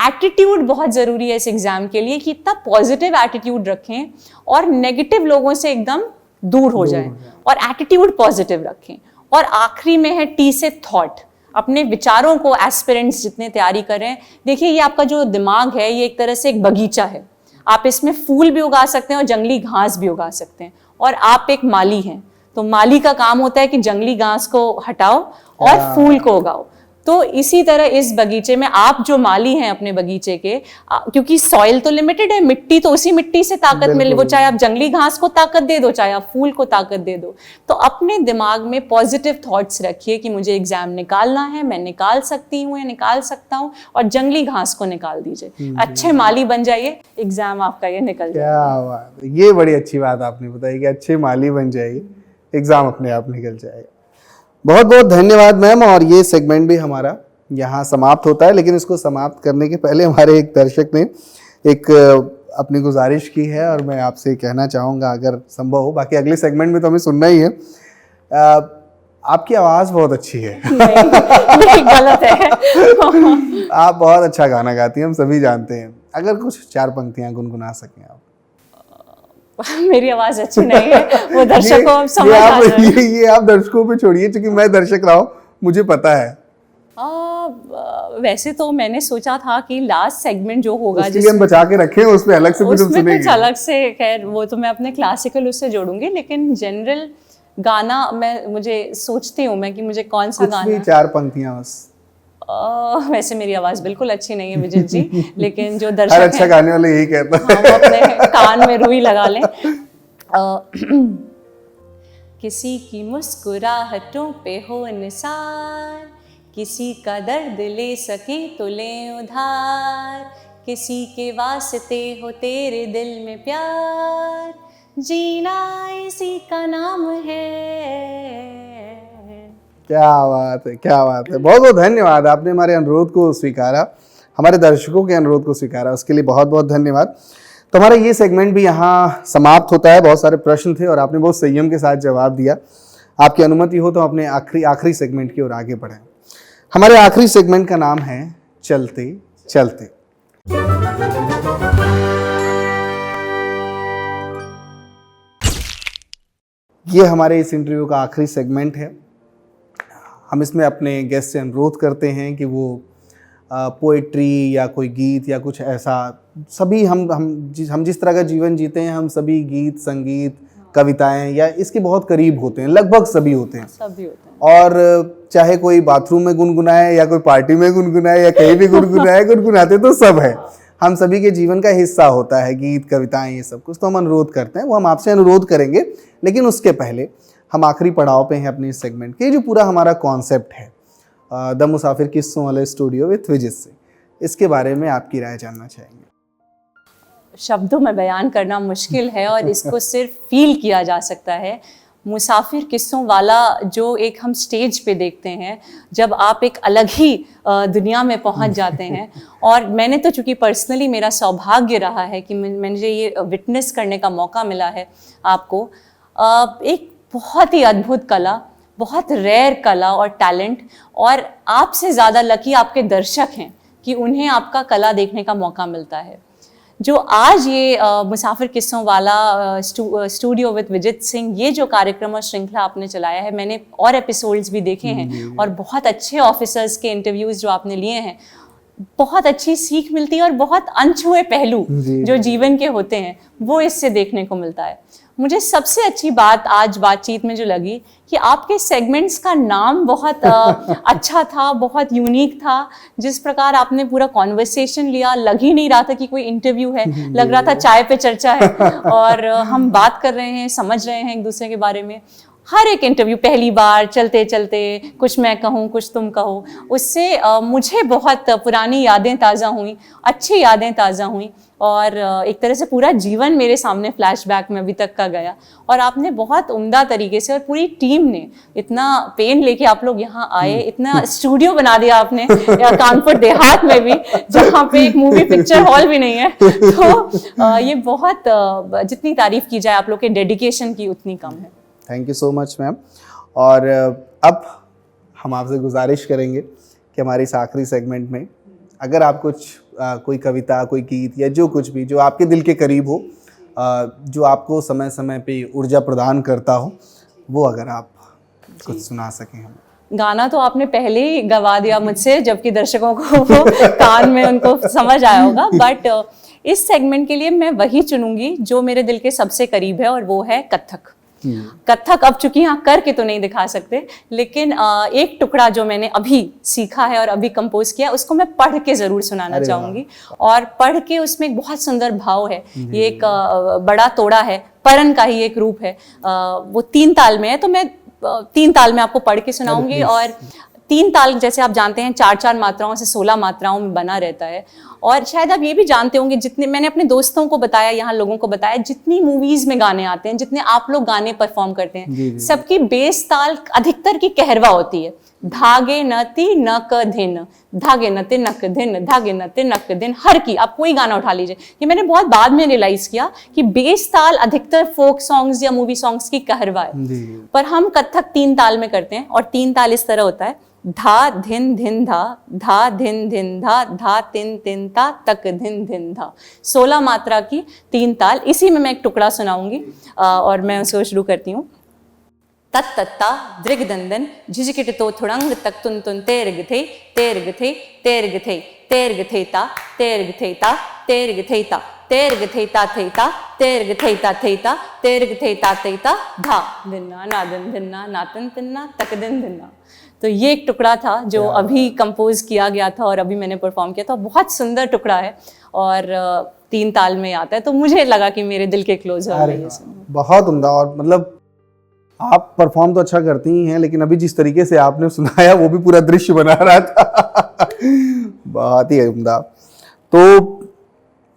Speaker 1: एटीट्यूड बहुत ज़रूरी है इस एग्ज़ाम के लिए कि इतना पॉजिटिव एटीट्यूड रखें और नेगेटिव लोगों से एकदम दूर हो जाएं और एटीट्यूड पॉजिटिव रखें। और आखिरी में है टी से थॉट। अपने विचारों को एस्पिरेंट्स जितने तैयारी करें। देखिए ये आपका जो दिमाग है ये एक तरह से एक बगीचा है, आप इसमें फूल भी उगा सकते हैं और जंगली घास भी उगा सकते हैं, और आप एक माली हैं, तो माली का काम होता है कि जंगली घास को हटाओ और फूल को उगाओ। तो इसी तरह इस बगीचे में आप जो माली हैं अपने बगीचे के, क्योंकि सॉइल तो लिमिटेड है, मिट्टी तो उसी मिट्टी से ताकत मिले, वो चाहे आप जंगली घास को ताकत दे दो चाहे आप फूल को ताकत दे दो। तो अपने दिमाग में पॉजिटिव थॉट्स रखिए कि मुझे एग्जाम निकालना है, मैं निकाल सकती हूँ या निकाल सकता हूँ, और जंगली घास को निकाल दीजिए, अच्छे माली बन जाइए, एग्जाम आपका ये निकल जाए।
Speaker 2: क्या बात है, ये बड़ी अच्छी बात आपने बताई कि अच्छे माली बन जाएगी, एग्जाम अपने आप निकल जाएगा। बहुत बहुत धन्यवाद मैम। और ये सेगमेंट भी हमारा यहाँ समाप्त होता है, लेकिन इसको समाप्त करने के पहले हमारे एक दर्शक ने एक अपनी गुजारिश की है और मैं आपसे कहना चाहूँगा अगर संभव हो, बाकी अगले सेगमेंट में तो हमें सुनना ही है, आपकी आवाज़ बहुत अच्छी है।
Speaker 1: नहीं, गलत है।
Speaker 2: आप बहुत अच्छा गाना गाती हैं, हम सभी जानते हैं, अगर कुछ 4 पंक्तियाँ गुनगुना सकें आप।
Speaker 1: मेरी आवाज अच्छी नहीं है, वो दर्शकों को समझ आ जाए।
Speaker 2: ये आप दर्शकों पे छोड़िए, क्योंकि मैं दर्शक रहा हूँ, मुझे पता है।
Speaker 1: वैसे तो मैंने सोचा था कि लास्ट सेगमेंट जो होगा
Speaker 2: उसके लिए हम बचा के रखें, उस पे अलग से कुछ
Speaker 1: उसमें
Speaker 2: सुनेंगे।
Speaker 1: कुछ अलग से, खैर वो तो मैं अपने क्लासिकल उससे जोड़ूंगी, लेकिन जनरल गाना मुझे सोचती हूँ मैं कि मुझे कौन सा गाना।
Speaker 2: कुछ भी 4 पंक्तियां बस।
Speaker 1: वैसे मेरी आवाज बिल्कुल अच्छी नहीं है विजित जी, लेकिन जो दर्शक
Speaker 2: हर अच्छा गाने वाले यही कहता है।
Speaker 1: वो अपने कान में रुई लगा लें। किसी की मुस्कुराहटों पे हो निसार, किसी का दर्द ले सके तो ले उधार, किसी के वास्ते हो तेरे दिल में प्यार, जीना इसी का नाम है।
Speaker 2: क्या बात है, क्या बात है। बहुत बहुत धन्यवाद, आपने हमारे अनुरोध को स्वीकारा, हमारे दर्शकों के अनुरोध को स्वीकारा, उसके लिए बहुत बहुत धन्यवाद। तो हमारा ये सेगमेंट भी यहाँ समाप्त होता है। बहुत सारे प्रश्न थे और आपने बहुत संयम के साथ जवाब दिया। आपकी अनुमति हो तो अपने आखिरी सेगमेंट की ओर आगे बढ़ें। हमारे आखिरी सेगमेंट का नाम है चलते चलते। ये हमारे इस इंटरव्यू का आखिरी सेगमेंट है। हम इसमें अपने गेस्ट से अनुरोध करते हैं कि वो पोएट्री या कोई गीत या कुछ ऐसा, सभी हम जिस तरह का जीवन जीते हैं, हम सभी गीत, संगीत, कविताएं या इसके बहुत करीब होते हैं, लगभग सभी होते हैं। और चाहे कोई बाथरूम में गुनगुनाए या कोई पार्टी में गुनगुनाए या कहीं भी गुनगुनाए, गुनगुनाते तो सब है। हम सभी के जीवन का हिस्सा होता है गीत, कविताएं, ये सब कुछ। तो हम अनुरोध करते हैं, वो हम आपसे अनुरोध करेंगे, लेकिन उसके पहले हम आखिरी पड़ाव पे हैं अपने इस सेगमेंट के। जो पूरा हमारा कॉन्सेप्ट है द मुसाफिर किस्सों वाले स्टूडियो विथ विजित से, इसके बारे में आपकी राय जानना चाहेंगे।
Speaker 1: शब्दों में बयान करना मुश्किल है और इसको सिर्फ फील किया जा सकता है। मुसाफिर किस्सों वाला जो एक हम स्टेज पे देखते हैं, जब आप एक अलग ही दुनिया में पहुंच जाते हैं। और मैंने तो चूंकि पर्सनली मेरा सौभाग्य रहा है कि मुझे ये विटनेस करने का मौका मिला है आपको, एक बहुत ही अद्भुत कला, बहुत रेयर कला और टैलेंट, और आपसे ज़्यादा लकी आपके दर्शक हैं कि उन्हें आपका कला देखने का मौका मिलता है। जो आज ये मुसाफिर किस्सों वाला स्टूडियो विद विजित सिंह, ये जो कार्यक्रम और श्रृंखला आपने चलाया है, मैंने और एपिसोड्स भी देखे हैं और बहुत अच्छे ऑफिसर्स के इंटरव्यूज़ जो आपने लिए हैं, बहुत अच्छी सीख मिलती है और बहुत अनछुए पहलू जो जीवन के होते हैं वो इससे देखने को मिलता है। मुझे सबसे अच्छी बात आज बातचीत में जो लगी कि आपके सेगमेंट्स का नाम बहुत अच्छा था, बहुत यूनिक था। जिस प्रकार आपने पूरा कॉन्वर्सेशन लिया, लग ही नहीं रहा था कि कोई इंटरव्यू है, लग रहा था चाय पे चर्चा है और हम बात कर रहे हैं, समझ रहे हैं एक दूसरे के बारे में। हर एक इंटरव्यू पहली बार चलते चलते कुछ मैं कहूँ कुछ तुम कहो, उससे मुझे बहुत पुरानी यादें ताज़ा हुई, अच्छी यादें ताज़ा हुई और एक तरह से पूरा जीवन मेरे सामने फ्लैशबैक में अभी तक का गया। और आपने बहुत उम्दा तरीके से और पूरी टीम ने इतना पेन लेके आप लोग यहाँ आए, इतना स्टूडियो बना दिया आपने कानपुर देहात में भी, जहाँ पे एक मूवी पिक्चर हॉल भी नहीं है। तो ये बहुत, जितनी तारीफ की जाए आप लोग के डेडिकेशन की उतनी कम है।
Speaker 2: Thank you so much ma'am. और अब हम आपसे गुजारिश करेंगे कि हमारे इस आखिरी सेगमेंट में अगर आप कुछ कोई कविता, कोई गीत या जो कुछ भी जो आपके दिल के करीब हो, जो आपको समय समय पे ऊर्जा प्रदान करता हो, वो अगर आप कुछ सुना सकें हम।
Speaker 1: गाना तो आपने पहले ही गवा दिया मुझसे, जबकि दर्शकों को वो कान में उनको समझ आया होगा। बट इस सेगमेंट के लिए मैं वही चुनूंगी जो मेरे दिल के सबसे करीब है, और वो है कथक। कथक अब चूंकि यहाँ करके तो नहीं दिखा सकते, लेकिन एक टुकड़ा जो मैंने अभी सीखा है और अभी कंपोज किया, उसको मैं पढ़ के जरूर सुनाना चाहूंगी। और पढ़ के उसमें एक बहुत सुंदर भाव है। ये एक बड़ा तोड़ा है, परन का ही एक रूप है। वो 3 ताल में है, तो मैं 3 ताल में आपको पढ़ के सुनाऊंगी। और 3 ताल जैसे आप जानते हैं 4-4 मात्राओं से 16 मात्राओं में बना रहता है। और शायद आप ये भी जानते होंगे, जितने मैंने अपने दोस्तों को बताया, यहाँ लोगों को बताया, जितनी मूवीज में गाने आते हैं, जितने आप लोग गाने परफॉर्म करते हैं, सबकी बेस ताल अधिकतर की कहरवा होती है। धागे नति नक धिन, धागे नते नक धिन, धागे नते नक धिन। हर की आप कोई गाना उठा लीजिए, ये मैंने बहुत बाद में रियलाइज किया कि बेस ताल अधिकतर फोक सॉन्ग्स या मूवी सॉन्ग्स की कहरवा है, पर हम कथक 3 ताल में करते हैं। और 3 ताल इस तरह होता है, धा धिन धिन धा, धा धिन धिन धा, धा तिन तिन ता, तक धिन धिन धा। 16 मात्रा की 3 ताल। इसी में मैं एक टुकड़ा सुनाऊंगी और मैं उसको शुरू करती हूँ। तत्तत्ता दृगदंदन झिझकिट तो थुड़ंग तक तुन तुन तेरग थे तेरग थे तेरग थे तेरग थे ता तेरग थे ता तेरग थे ता तेरग थे ता थे ता तेरग थे ता थे ता तेरग थे ता थे ता धा दिन्ना नादन दिन्ना नातन तिन्ना तक दिन दिन्ना। तो ये एक टुकड़ा था जो अभी कंपोज किया गया था और अभी मैंने परफॉर्म किया था। बहुत सुंदर टुकड़ा है और 3 ताल में आता है, तो मुझे लगा कि मेरे दिल के क्लोज हो गई।
Speaker 2: बहुत उम्दा। और मतलब आप परफॉर्म तो अच्छा करती ही हैं, लेकिन अभी जिस तरीके से आपने सुनाया वो भी पूरा दृश्य बना रहा था। बहुत ही उम्दा। तो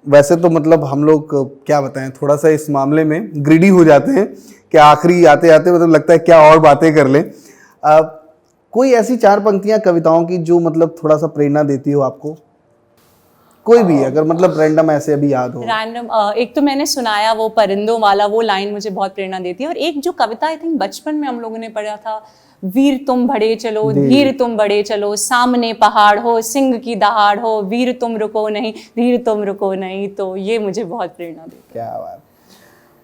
Speaker 2: वैसे तो मतलब हम लोग क्या बताएं, थोड़ा सा इस मामले में ग्रीडी हो जाते हैं कि आखिरी आते आते मतलब लगता है क्या और बातें कर लें। कोई ऐसी 4 पंक्तियां कविताओं की जो मतलब थोड़ा सा प्रेरणा देती हो आपको, कोई भी अगर मतलब रैंडम ऐसे अभी याद हो?
Speaker 1: रैंडम एक तो मैंने सुनाया वो परिंदों वाला, वो लाइन मुझे बहुत प्रेरणा देती है। और एक जो कविता आई थिंक बचपन में हम लोगों ने पढ़ा था, वीर तुम बढ़े चलो धीर तुम बढ़े चलो, सामने पहाड़ हो सिंह की दहाड़ हो, वीर तुम रुको नहीं धीर तुम रुको नहीं। तो ये मुझे बहुत प्रेरणा देती है।
Speaker 2: क्या बात,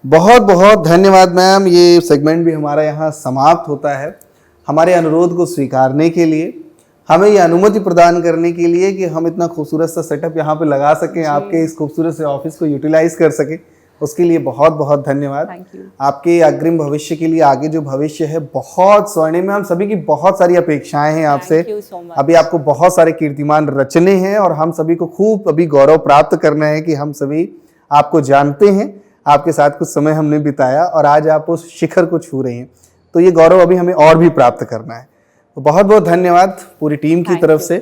Speaker 2: बहुत बहुत धन्यवाद मैम। ये सेगमेंट भी हमारा यहाँ समाप्त होता है। हमारे अनुरोध को स्वीकारने के लिए, हमें ये अनुमति प्रदान करने के लिए कि हम इतना खूबसूरत सा सेटअप यहाँ पे लगा सकें, आपके इस खूबसूरत से ऑफिस को यूटिलाइज कर सकें, उसके लिए बहुत बहुत धन्यवाद। आपके अग्रिम भविष्य के लिए, आगे जो भविष्य है बहुत स्वर्णिम है। हम सभी की बहुत सारी अपेक्षाएं हैं आपसे। अभी आपको बहुत सारे कीर्तिमान रचने हैं और हम सभी को खूब अभी गौरव प्राप्त करना है कि हम सभी आपको जानते हैं, आपके साथ कुछ समय हमने बिताया और आज आप उस शिखर को छू रहे हैं। तो ये गौरव अभी हमें और भी प्राप्त करना है। तो बहुत बहुत धन्यवाद पूरी टीम की तरफ से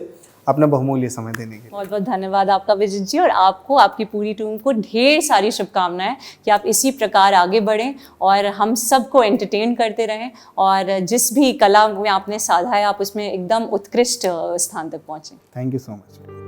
Speaker 2: अपना बहुमूल्य समय देने के लिए। बहुत
Speaker 1: बहुत धन्यवाद आपका विजित जी, और आपको, आपकी पूरी टीम को ढेर सारी शुभकामनाएं कि आप इसी प्रकार आगे बढ़ें और हम सबको एंटरटेन करते रहें, और जिस भी कला में आपने साधा है आप उसमें एकदम उत्कृष्ट स्थान तक पहुँचें।
Speaker 2: Thank you so much.